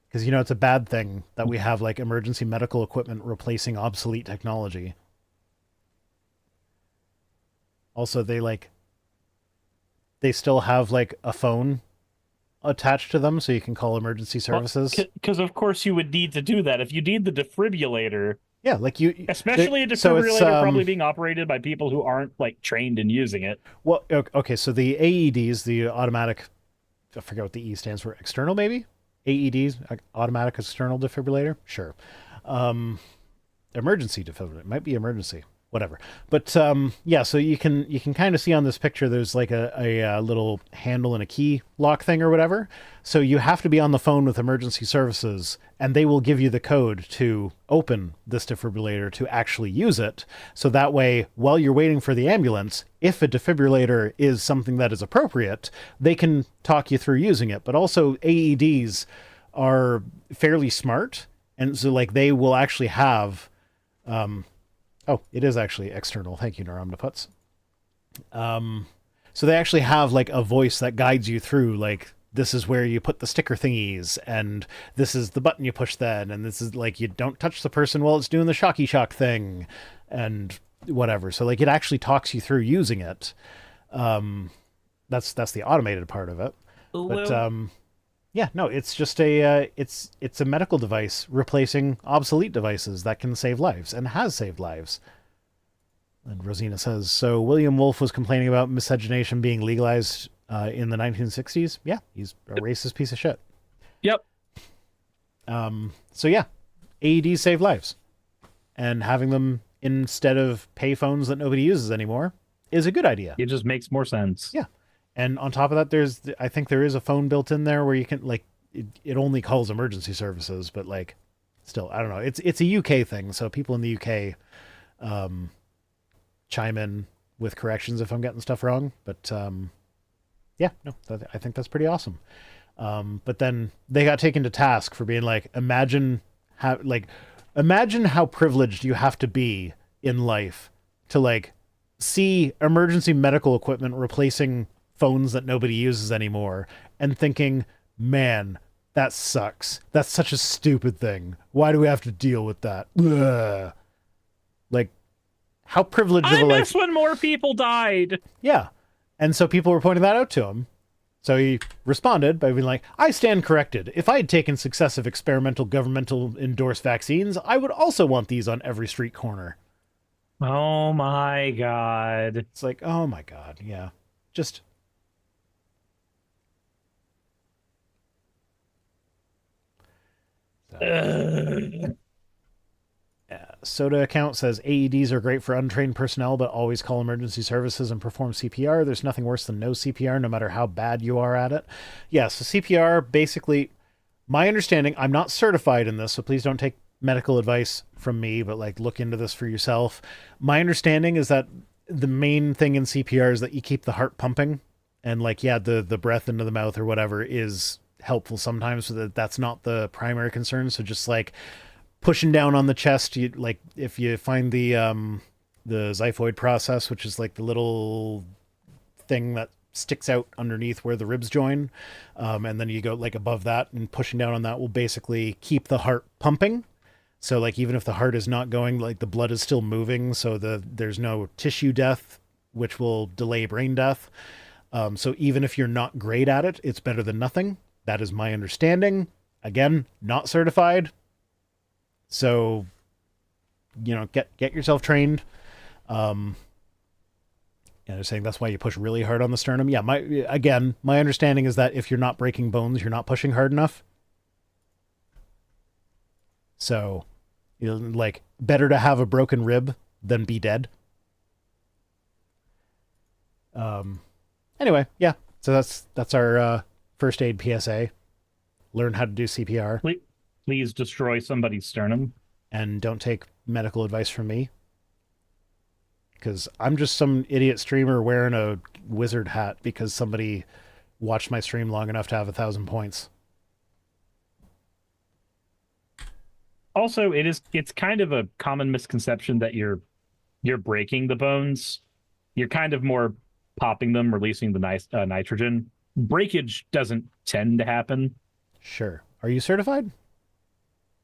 Because, you know, it's a bad thing that we have, like, emergency medical equipment replacing obsolete technology. Also, they still have, like, a phone attached to them so you can call emergency services. Because, of course, you would need to do that. If you need the defibrillator... Yeah, like you... Especially a defibrillator probably being operated by people who aren't, like, trained in using it. Well, okay, so the AEDs, the automatic... I forget what the E stands for. External, maybe? AEDs, automatic external defibrillator? Sure. Emergency defibrillator. It might be emergency. Whatever. But yeah, so you can kind of see on this picture there's like a little handle and a key lock thing or whatever. So you have to be on the phone with emergency services and they will give you the code to open this defibrillator to actually use it. So that way, while you're waiting for the ambulance, if a defibrillator is something that is appropriate, they can talk you through using it. But also AEDs are fairly smart. And so like they will actually have... Oh, it is actually external. Thank you, Neuromniputs. So they actually have like a voice that guides you through, like, this is where you put the sticker thingies, and this is the button you push then, and this is like, you don't touch the person while it's doing the shocky shock thing, and whatever. So like it actually talks you through using it. That's the automated part of it. But yeah, no, it's just it's a medical device replacing obsolete devices that can save lives and has saved lives. And Rosina says, so William Wolfe was complaining about miscegenation being legalized in the 1960s. Yeah, he's a racist piece of shit. Yep. So yeah, AEDs save lives, and having them instead of payphones that nobody uses anymore is a good idea. It just makes more sense. Yeah. And on top of that, I think there is a phone built in there where you can, like, it only calls emergency services, but like, still, I don't know. It's a UK thing, so people in the UK chime in with corrections if I'm getting stuff wrong. But yeah, no, I think that's pretty awesome. But then they got taken to task for being like, imagine how privileged you have to be in life to like see emergency medical equipment replacing phones that nobody uses anymore and thinking, man, that sucks. That's such a stupid thing. Why do we have to deal with that? Ugh. Like, how privileged of a life. I miss when more people died. Yeah. And so people were pointing that out to him. So he responded by being like, I stand corrected. If I had taken successive experimental governmental endorsed vaccines, I would also want these on every street corner. Oh my God. It's like, oh my God. Yeah. Just... Soda account says AEDs are great for untrained personnel, but always call emergency services and perform CPR. There's nothing worse than no CPR, no matter how bad you are at it. Yeah, so CPR, basically, my understanding, I'm not certified in this, so please don't take medical advice from me, but like look into this for yourself. My understanding is that the main thing in CPR is that you keep the heart pumping, and like, yeah, the breath into the mouth or whatever is helpful sometimes, so that's not the primary concern. So just like pushing down on the chest, you like, if you find the xiphoid process, which is like the little thing that sticks out underneath where the ribs join, and then you go like above that, and pushing down on that will basically keep the heart pumping. So like, even if the heart is not going, like the blood is still moving, so there's no tissue death, which will delay brain death. So even if you're not great at it, it's better than nothing. That is my understanding. Again, not certified. So, you know, get yourself trained. And they're saying that's why you push really hard on the sternum. Yeah, my understanding is that if you're not breaking bones, you're not pushing hard enough. So, you know, like, better to have a broken rib than be dead. Anyway, yeah. So that's our first aid PSA. learn how to do CPR. Please destroy somebody's sternum. And don't take medical advice from me. Because I'm just some idiot streamer wearing a wizard hat because somebody watched my stream long enough to have 1,000 points. Also, it's kind of a common misconception that you're breaking the bones. You're kind of more popping them, releasing the nitrogen. Breakage doesn't tend to happen. Sure. Are you certified?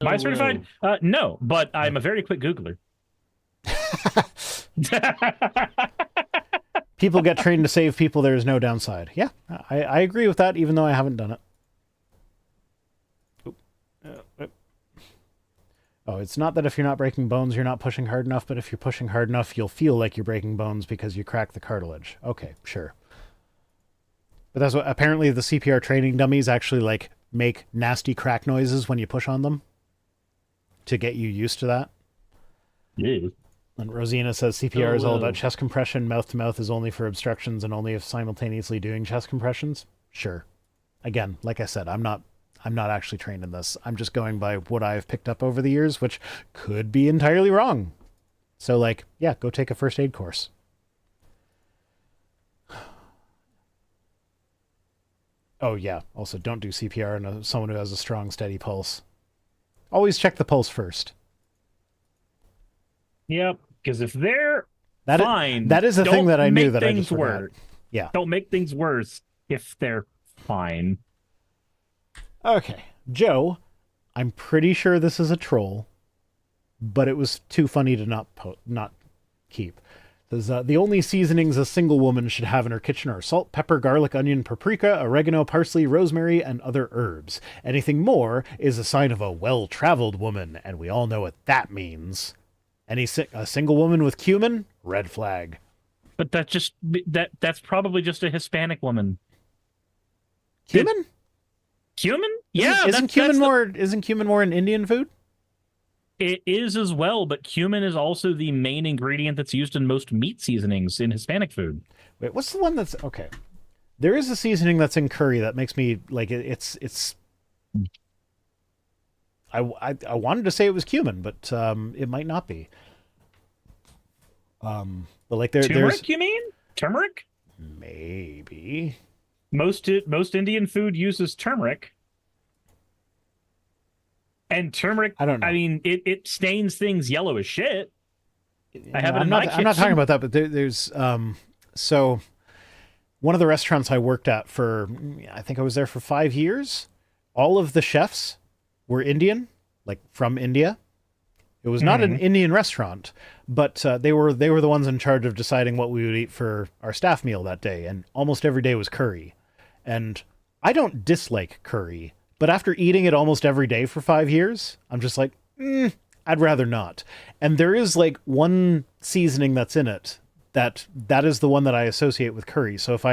Am I certified? No, but I'm a very quick Googler. People get trained to save people. There is no downside. Yeah, I agree with that, even though I haven't done it. Oh, it's not that if you're not breaking bones, you're not pushing hard enough, but if you're pushing hard enough, you'll feel like you're breaking bones because you crack the cartilage. Okay, sure. But that's what apparently the CPR training dummies actually like make nasty crack noises when you push on them to get you used to that. Yeah. And Rosina says CPR is all about chest compression. Mouth to mouth is only for obstructions and only if simultaneously doing chest compressions. Sure. Again, like I said, I'm not actually trained in this. I'm just going by what I've picked up over the years, which could be entirely wrong. So like, yeah, go take a first aid course. Oh yeah. Also, don't do CPR on someone who has a strong, steady pulse. Always check the pulse first. Yep. Because if they're fine, that is a thing that I knew that I just forgot. Worse. Yeah. Don't make things worse if they're fine. Okay. Joe, I'm pretty sure this is a troll, but it was too funny to not keep. The only seasonings a single woman should have in her kitchen are salt, pepper, garlic, onion, paprika, oregano, parsley, rosemary, and other herbs. Anything more is a sign of a well-traveled woman, and we all know what that means. A single woman with cumin? Red flag. But that's probably just a Hispanic woman. Cumin? Cumin? Isn't cumin more an Indian food? It is as well, but cumin is also the main ingredient that's used in most meat seasonings in Hispanic food. Wait, what's the one that's okay? There is a seasoning that's in curry that makes me like it's. I wanted to say it was cumin, but it might not be. But like turmeric, you mean? Turmeric? Maybe. Most Indian food uses turmeric. And turmeric, I don't know. I mean, it stains things yellow as shit. I'm not talking about that, but there's so one of the restaurants I worked at I think I was there for 5 years. All of the chefs were Indian, like from India. It was not an Indian restaurant, but they were the ones in charge of deciding what we would eat for our staff meal that day, and almost every day was curry. And I don't dislike curry, but after eating it almost every day for 5 years, I'm just like, I'd rather not. And there is like one seasoning that's in it that is the one that I associate with curry. So if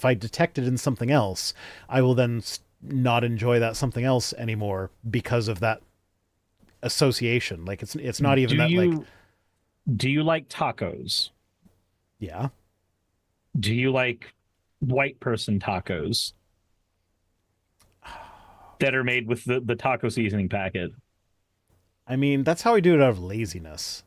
I detect it in something else, I will then not enjoy that something else anymore because of that association. Like it's not even do you like tacos? Yeah. Do you like white person tacos that are made with the taco seasoning packet? I mean, that's how I do it out of laziness.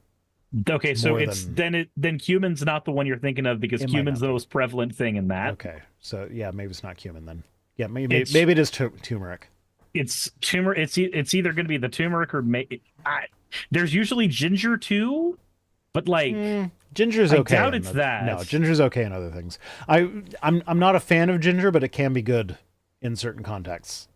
Okay, so then cumin's not the one you're thinking of because cumin's the most prevalent thing in that. Okay, so yeah, maybe it's not cumin then. Yeah, maybe it is turmeric. It's turmeric. It's either going to be the turmeric or there's usually ginger too, but like ginger's okay. I doubt it's that. No, ginger's okay in other things. I'm not a fan of ginger, but it can be good in certain contexts.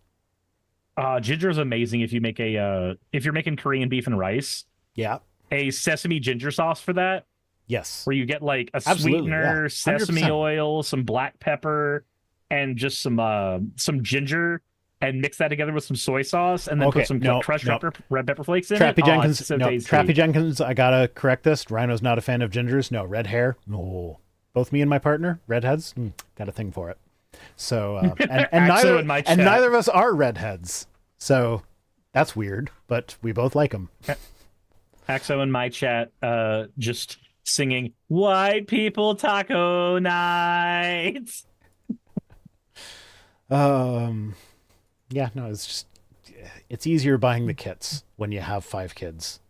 Ginger is amazing if you make if you're making Korean beef and rice. Yeah. A sesame ginger sauce for that. Yes. Where you get like a Absolutely, sweetener, yeah. sesame oil, some black pepper, and just some ginger, and mix that together with some soy sauce, and then put some crushed red pepper flakes in Trappy it. Jenkins, Tasty. Trappy Jenkins, I gotta correct this. Rhino's not a fan of gingers. No, red hair. No. Both me and my partner, redheads, got a thing for it. So and neither of us are redheads. So that's weird, but we both like them. Axo in my chat just singing white people taco nights. Do Yeah, no, it's just it's easier buying the kits when you have 5 kids.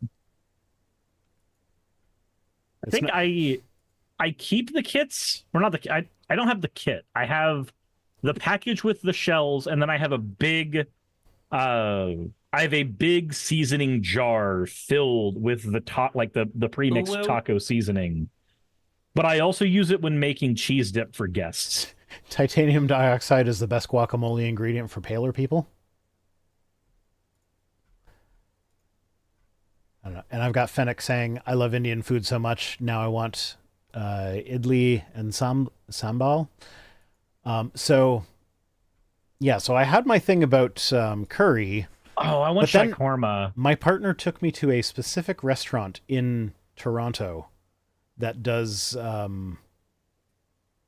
I think I keep the kits. Or not the I don't have the kit. I have the package with the shells, and then I have a big seasoning jar filled with the pre-mixed Hello? taco seasoning. But I also use it when making cheese dip for guests. Titanium dioxide is the best guacamole ingredient for paler people. I don't know. And I've got Fennec saying, I love Indian food so much. Now I want idli and sambal. So I had my thing about curry. Oh, I want shawarma. My partner took me to a specific restaurant in Toronto that does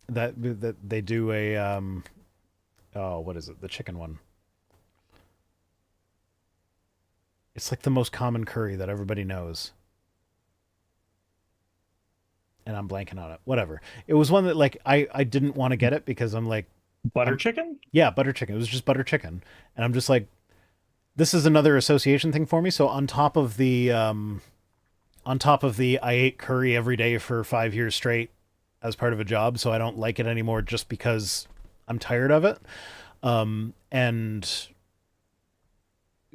that they do a what is it? The chicken one. It's like the most common curry that everybody knows. And I'm blanking on it. Whatever. It was one that like I didn't want to get it because I'm like Butter chicken? Yeah, butter chicken. It was just butter chicken. And I'm just like, this is another association thing for me. So on top of the I ate curry every day for 5 years straight as part of a job, so I don't like it anymore just because I'm tired of it. And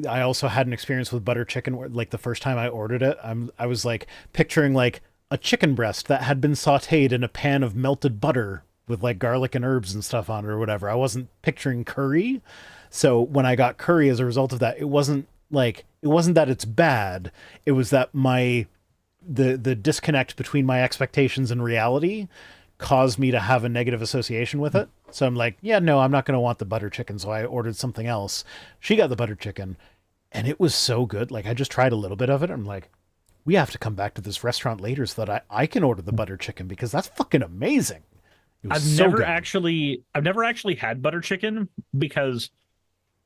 I also had an experience with butter chicken where, like, the first time I ordered it, I was like picturing like a chicken breast that had been sautéed in a pan of melted butter with like garlic and herbs and stuff on it or whatever. I wasn't picturing curry. So when I got curry as a result of that, it wasn't that it's bad. It was that the disconnect between my expectations and reality caused me to have a negative association with it. So I'm like, yeah, no, I'm not going to want the butter chicken. So I ordered something else. She got the butter chicken and it was so good. Like I just tried a little bit of it. I'm like, we have to come back to this restaurant later so that I can order the butter chicken because that's fucking amazing. I've never actually had butter chicken because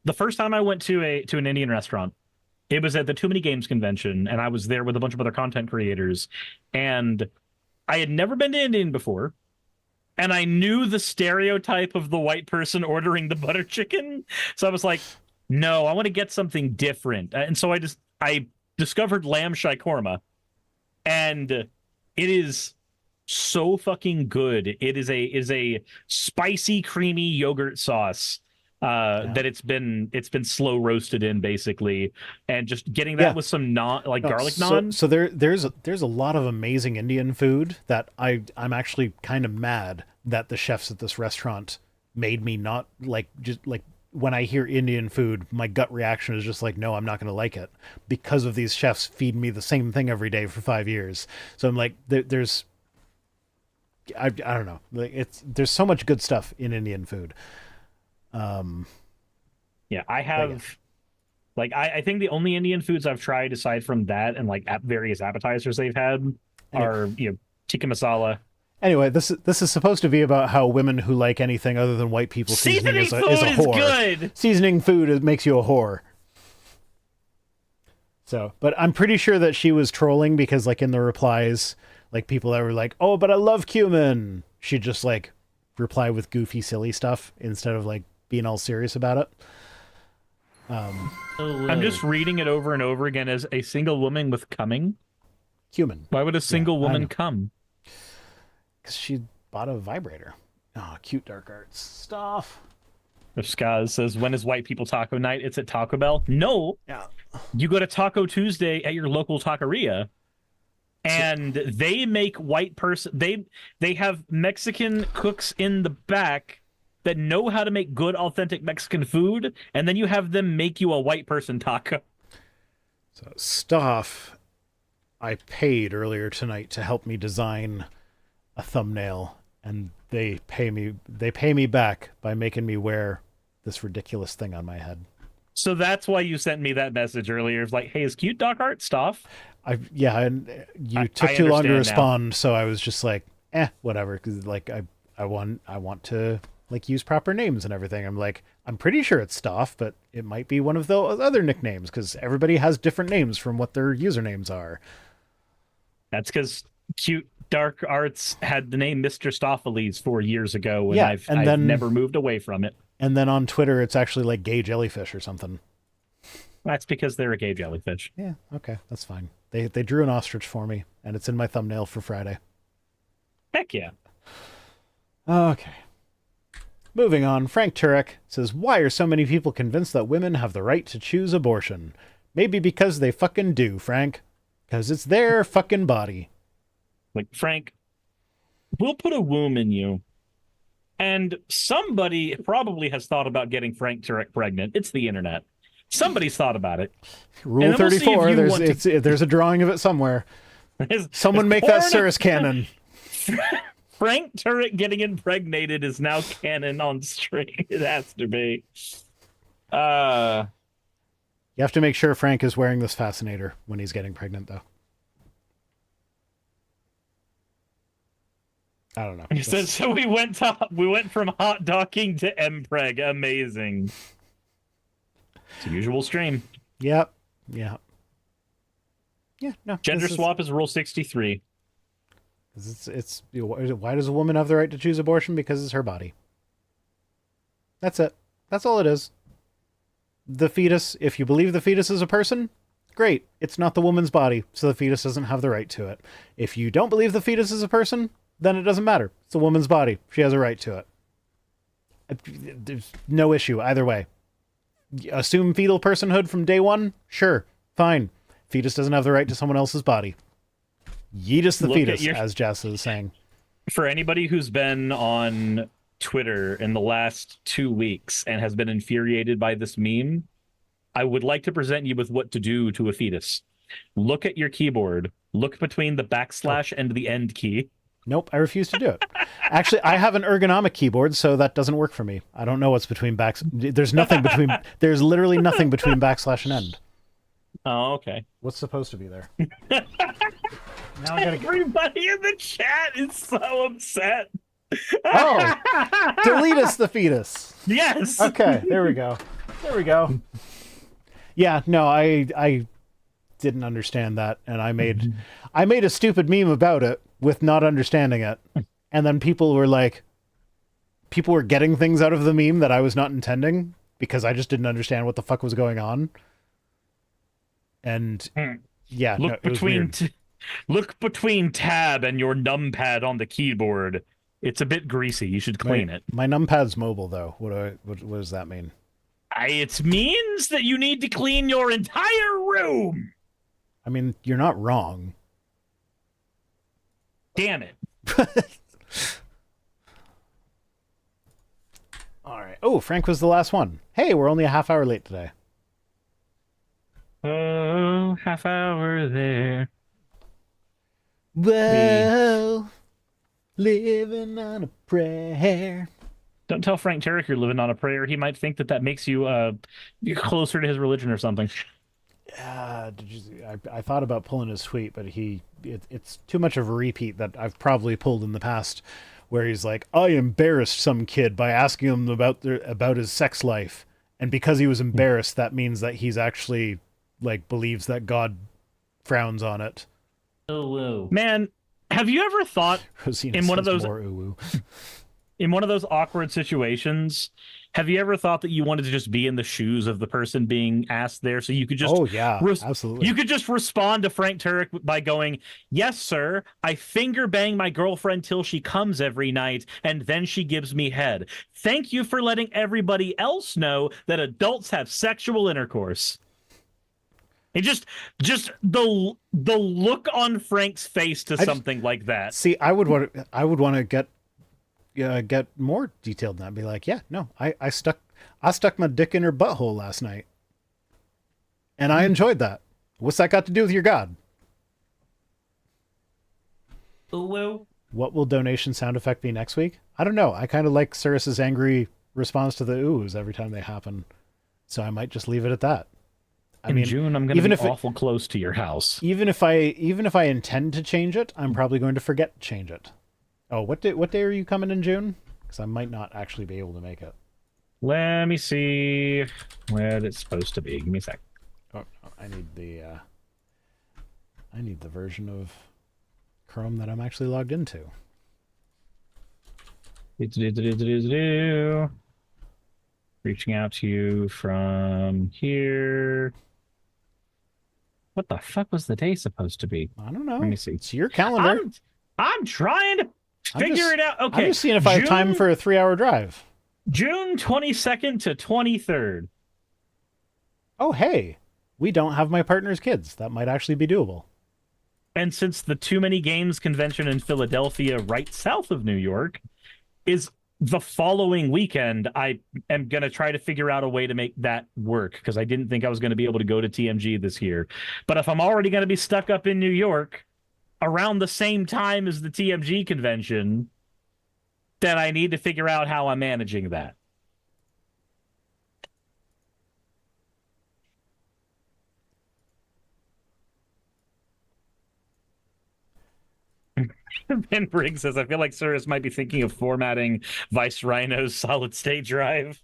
the first time I went to an Indian restaurant, it was at the Too Many Games convention, and I was there with a bunch of other content creators, and I had never been to Indian before, and I knew the stereotype of the white person ordering the butter chicken, so I was like, no, I want to get something different, and so I discovered lamb shawarma, and it is so fucking good. It is a spicy, creamy yogurt sauce that it's been slow roasted in basically, and just getting that with some garlic naan. So there's a lot of amazing Indian food that I'm actually kind of mad that the chefs at this restaurant made me not like. Just like when I hear Indian food, my gut reaction is just like, no, I'm not going to like it because of these chefs feed me the same thing every day for 5 years. So I'm like, there's I don't know, like there's so much good stuff in Indian food. I have I think the only Indian foods I've tried aside from that and like various appetizers they've had are tikka masala. Anyway, this is supposed to be about how women who like anything other than white people seasoning is a whore. Good. Seasoning food makes you a whore. So, but I'm pretty sure that she was trolling because like in the replies, like people that were like, "Oh, but I love cumin," she'd just like reply with goofy, silly stuff instead of like being all serious about it. I'm just reading it over and over again as a single woman with cumin. Why would a single woman come? Because she bought a vibrator. Oh, cute dark arts stuff. If Skaz says, when is white people taco night? It's at Taco Bell. No. Yeah. You go to Taco Tuesday at your local taqueria, and they make white person. They have Mexican cooks in the back that know how to make good, authentic Mexican food, and then you have them make you a white person taco. So stuff I paid earlier tonight to help me design a thumbnail, and they pay me back by making me wear this ridiculous thing on my head. So that's why you sent me that message earlier. It's like, hey, is cute dark art stuff? And you took too long to respond, now. So I was just like, whatever, because like I want to like use proper names and everything. I'm like, I'm pretty sure it's Stoff, but it might be one of the other nicknames because everybody has different names from what their usernames are. That's because Cute Dark Arts had the name Mr. Stopheles 4 years ago, and I've never moved away from it. And then on Twitter, it's actually like gay jellyfish or something. That's because they're a gay jellyfish. Yeah, okay, that's fine. They drew an ostrich for me, and it's in my thumbnail for Friday. Heck yeah. Okay. Moving on, Frank Turek says, why are so many people convinced that women have the right to choose abortion? Maybe because they fucking do, Frank. Because it's their fucking body. Like, Frank, we'll put a womb in you. And somebody probably has thought about getting Frank Turek pregnant. It's the internet. Somebody's thought about it. Rule 34, there's a drawing of it somewhere. Someone make that Cirrus canon. Frank Turek getting impregnated is now canon on stream. It has to be. You have to make sure Frank is wearing this fascinator when he's getting pregnant, though. I don't know. He said, so we went from hot docking to mpreg. Amazing. It's a usual stream. Yep. Yeah. Yeah. No. Gender swap is rule 63. It's why does a woman have the right to choose abortion? Because it's her body. That's it. That's all it is. The fetus, if you believe the fetus is a person, great. It's not the woman's body, so the fetus doesn't have the right to it. If you don't believe the fetus is a person, then it doesn't matter. It's a woman's body. She has a right to it. There's no issue either way. Assume fetal personhood from day one? Sure. Fine. Fetus doesn't have the right to someone else's body. Yeetus the fetus, as Jess is saying. For anybody who's been on Twitter in the last 2 weeks and has been infuriated by this meme, I would like to present you with what to do to a fetus. Look at your keyboard. Look between the backslash and the end key. Nope, I refuse to do it. Actually, I have an ergonomic keyboard, so that doesn't work for me. I don't know what's between There's nothing between... There's literally nothing between backslash and end. Oh, okay. What's supposed to be there? Now everybody in the chat is so upset. Oh! Delete us the fetus! Yes! Okay, there we go. There we go. Yeah, no, I didn't understand that, and I made a stupid meme about it with not understanding it. And then people were getting things out of the meme that I was not intending because I just didn't understand what the fuck was going on. And yeah, look between tab and your numpad on the keyboard. It's a bit greasy. You should clean it. My numpad's mobile though. What does that mean? It means that you need to clean your entire room. I mean, you're not wrong. Damn it. All right. Oh, Frank was the last one. Hey, we're only a half hour late today. Oh, half hour there. Whoa, living on a prayer. Don't tell Frank Turek you're living on a prayer. He might think that makes you closer to his religion or something. I thought about pulling his tweet, but it's too much of a repeat that I've probably pulled in the past, where he's like, I embarrassed some kid by asking him about his sex life, and because he was embarrassed, that means that he's actually believes that God frowns on it. Oh, whoa. Man, have you ever thought Rosina in one of says those more ooh-woo. in one of those awkward situations, have you ever thought that you wanted to just be in the shoes of the person being asked there, so you could just absolutely, you could just respond to Frank Turek by going, yes sir, I finger bang my girlfriend till she comes every night and then she gives me head. Thank you for letting everybody else know that adults have sexual intercourse. It just the look on Frank's face to something like that. See, I would want to get more detailed than that. Be like, yeah, no, I stuck my dick in her butthole last night, and I enjoyed that. What's that got to do with your God? Well, what will donation sound effect be next week? I don't know. I kind of like Cirrus's angry response to the oohs every time they happen, so I might just leave it at that. In June, I'm going to be awful close to your house. Even if I intend to change it, I'm probably going to forget to change it. Oh, what day are you coming in June? Because I might not actually be able to make it. Let me see what it's supposed to be. Give me a sec. Oh, I need the version of Chrome that I'm actually logged into. Reaching out to you from here. What the fuck was the day supposed to be? I don't know. Let me see. It's your calendar. I'm trying to figure it out. Okay. I'm just seeing if I have time for a 3-hour drive. June 22nd to 23rd. Oh, hey. We don't have my partner's kids. That might actually be doable. And since the Too Many Games convention in Philadelphia, right south of New York, is the following weekend, I am going to try to figure out a way to make that work because I didn't think I was going to be able to go to TMG this year. But if I'm already going to be stuck up in New York around the same time as the TMG convention, then I need to figure out how I'm managing that. Ben Briggs says, I feel like Cirrus might be thinking of formatting Vice Rhino's solid state drive.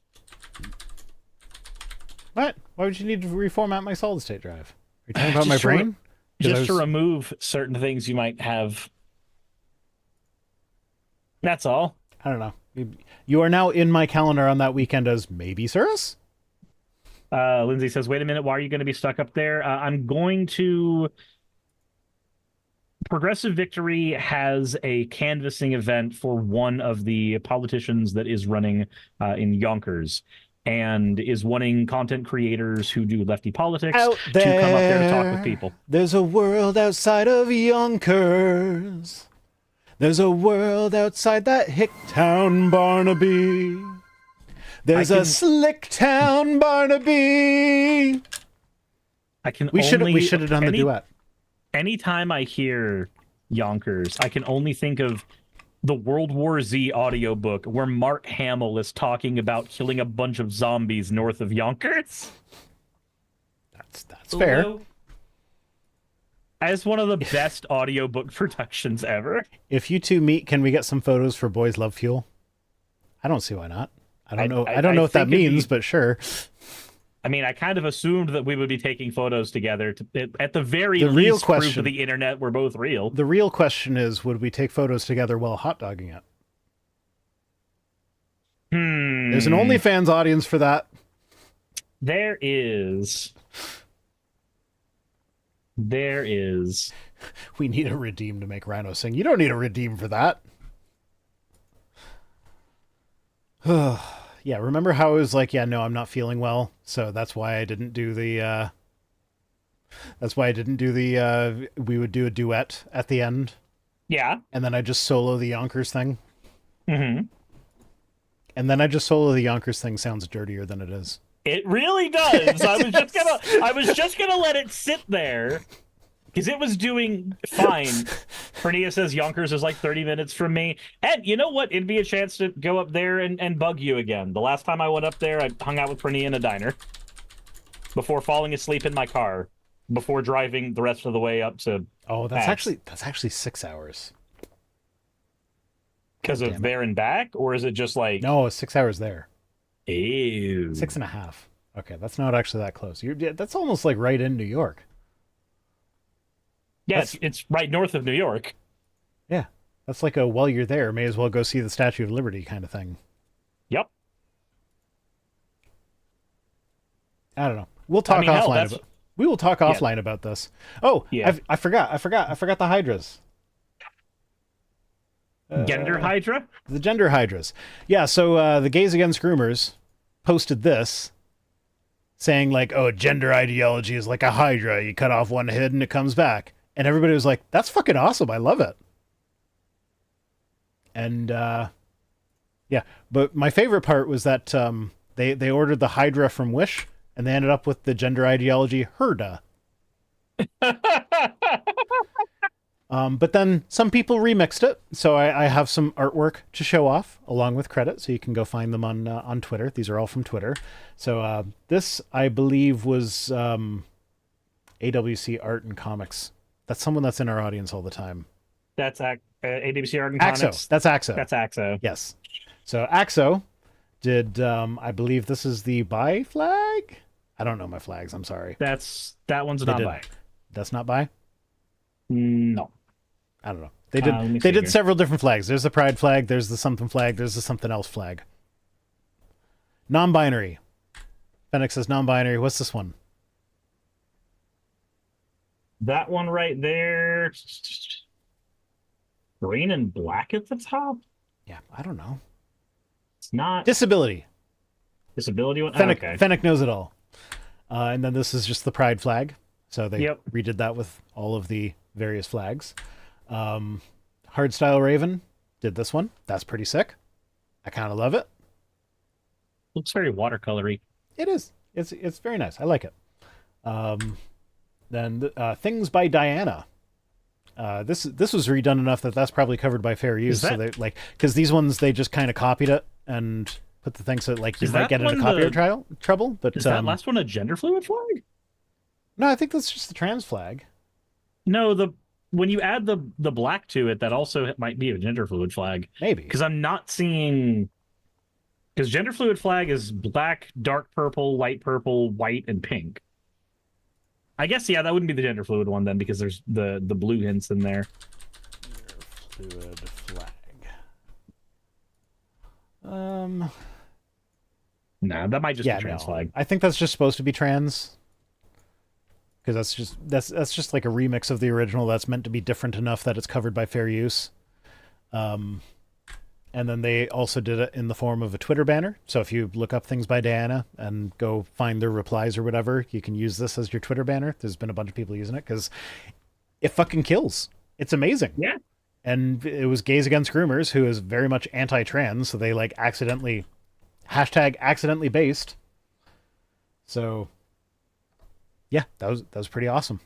What? Why would you need to reformat my solid state drive? Are you talking about my brain? Just to remove certain things you might have. That's all. I don't know. You are now in my calendar on that weekend as maybe Cirrus? Lindsay says, wait a minute, why are you going to be stuck up there? I'm going to... Progressive Victory has a canvassing event for one of the politicians that is running in Yonkers and is wanting content creators who do lefty politics to come up there to talk with people. There's a world outside of Yonkers. There's a world outside that hick town, Barnaby. There's a slick town, Barnaby. We should have done the duet. Anytime I hear Yonkers, I can only think of the World War Z audiobook where Mark Hamill is talking about killing a bunch of zombies north of Yonkers. That's fair. As one of the best audiobook productions ever. If you two meet, can we get some photos for Boys Love Fuel? I don't see why not. I don't know. I don't know what that means, but sure. I mean, I kind of assumed that we would be taking photos together to, at the very least, prove to the internet we're both real. The real question is, would we take photos together while hot dogging it? There's an OnlyFans audience for that. There is. We need a redeem to make Rhino sing. You don't need a redeem for that. Yeah, remember how it was like, yeah, no, I'm not feeling well, so that's why I didn't do the, we would do a duet at the end. Yeah. And then I just solo the Yonkers thing. Mm-hmm. And then I just solo the Yonkers thing sounds dirtier than it is. It really does. I was just gonna let it sit there. Because it was doing fine. Pernia says Yonkers is like 30 minutes from me. And you know what? It'd be a chance to go up there and bug you again. The last time I went up there, I hung out with Pernia in a diner. Before falling asleep in my car. Before driving the rest of the way up to... Oh, that's actually 6 hours. Because of there and back? Or is it just like... No, 6 hours there. Ew. 6.5. Okay, that's not actually that close. That's almost like right in New York. Yeah, it's right north of New York. Yeah. That's like a, while you're there, may as well go see the Statue of Liberty kind of thing. Yep. I don't know. We'll talk offline. We will talk offline about this. Oh, yeah. I forgot the Hydras. Gender Hydra? The gender Hydras. Yeah, so the Gays Against Groomers posted this saying like, oh, gender ideology is like a Hydra. You cut off one head and it comes back. And everybody was like, that's fucking awesome. I love it. And, yeah. But my favorite part was that they ordered the Hydra from Wish, and they ended up with the gender ideology Herda. But then some people remixed it, so I have some artwork to show off, along with credit, so you can go find them on Twitter. These are all from Twitter. So this, I believe, was AWC Art and Comics. That's someone that's in our audience all the time. That's AWC Art and Comics? Axo. That's Axo. That's Axo. Yes. So Axo did, I believe this is the bi flag? I don't know my flags, I'm sorry. That one's not bi. That's not bi? No. I don't know. They did several different flags. There's the pride flag, there's the something flag, there's the something else flag. Non-binary. Fennec says non-binary. What's this one? That one right there. Green and black at the top? Yeah, I don't know. It's not Disability. disability one. Fennec, Okay. Fennec knows it all. And then this is just the pride flag. So they Yep. redid that with all of the various flags. Hardstyle Raven did this one. That's pretty sick. I kind of love it. Looks very watercolory. It is. It's very nice. I like it. Then Things by Diana. This was redone enough that that's probably covered by fair use. So they because these ones they just kind of copied it and put the thing so like you might get into copyright trouble. But is that last one a gender fluid flag? No, I think that's just the trans flag. No, when you add the black to it, that also might be a gender fluid flag. Maybe because I'm not seeing. Because gender fluid flag is black, dark purple, white, and pink. I guess that wouldn't be the gender fluid one then, because there's the blue hints in there. Gender fluid flag. Nah, that might just be trans flag. I think that's just supposed to be trans. Because that's just like a remix of the original that's meant to be different enough that it's covered by fair use. And then they also did it in the form of a Twitter banner. So if you look up Things by Diana and go find their replies or whatever, you can use this as your Twitter banner. There's been a bunch of people using it because it fucking kills. It's amazing. Yeah. And it was Gays Against Groomers, who is very much anti-trans. So they like accidentally based. So yeah, that was pretty awesome.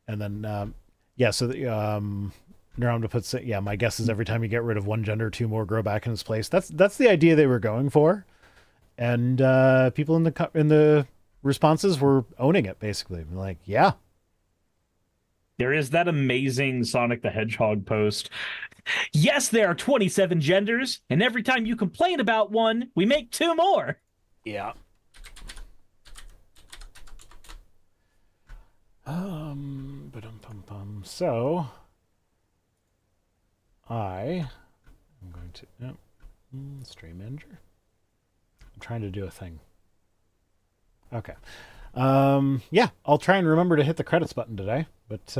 And then, so Neramda puts it, my guess is every time you get rid of one gender, two more grow back in its place. That's the idea they were going for. And people in the responses were owning it, basically. Like, yeah. There is that amazing Sonic the Hedgehog post. Yes, there are 27 genders, and every time you complain about one, we make two more. Yeah. So I am going to stream manager. I'm trying to do a thing. Okay. I'll try and remember to hit the credits button today. But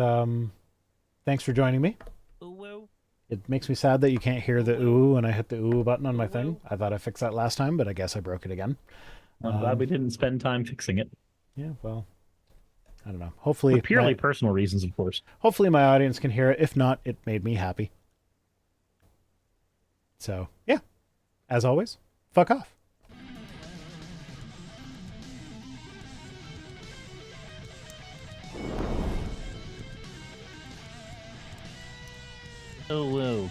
thanks for joining me. Ooh. It makes me sad that you can't hear the ooh when I hit the ooh button on my thing. I thought I fixed that last time, but I guess I broke it again. I'm glad we didn't spend time fixing it. Yeah, well, I don't know. Hopefully, for purely personal reasons, of course. Hopefully my audience can hear it. If not, it made me happy. So, yeah. As always, fuck off. Oh, whoa.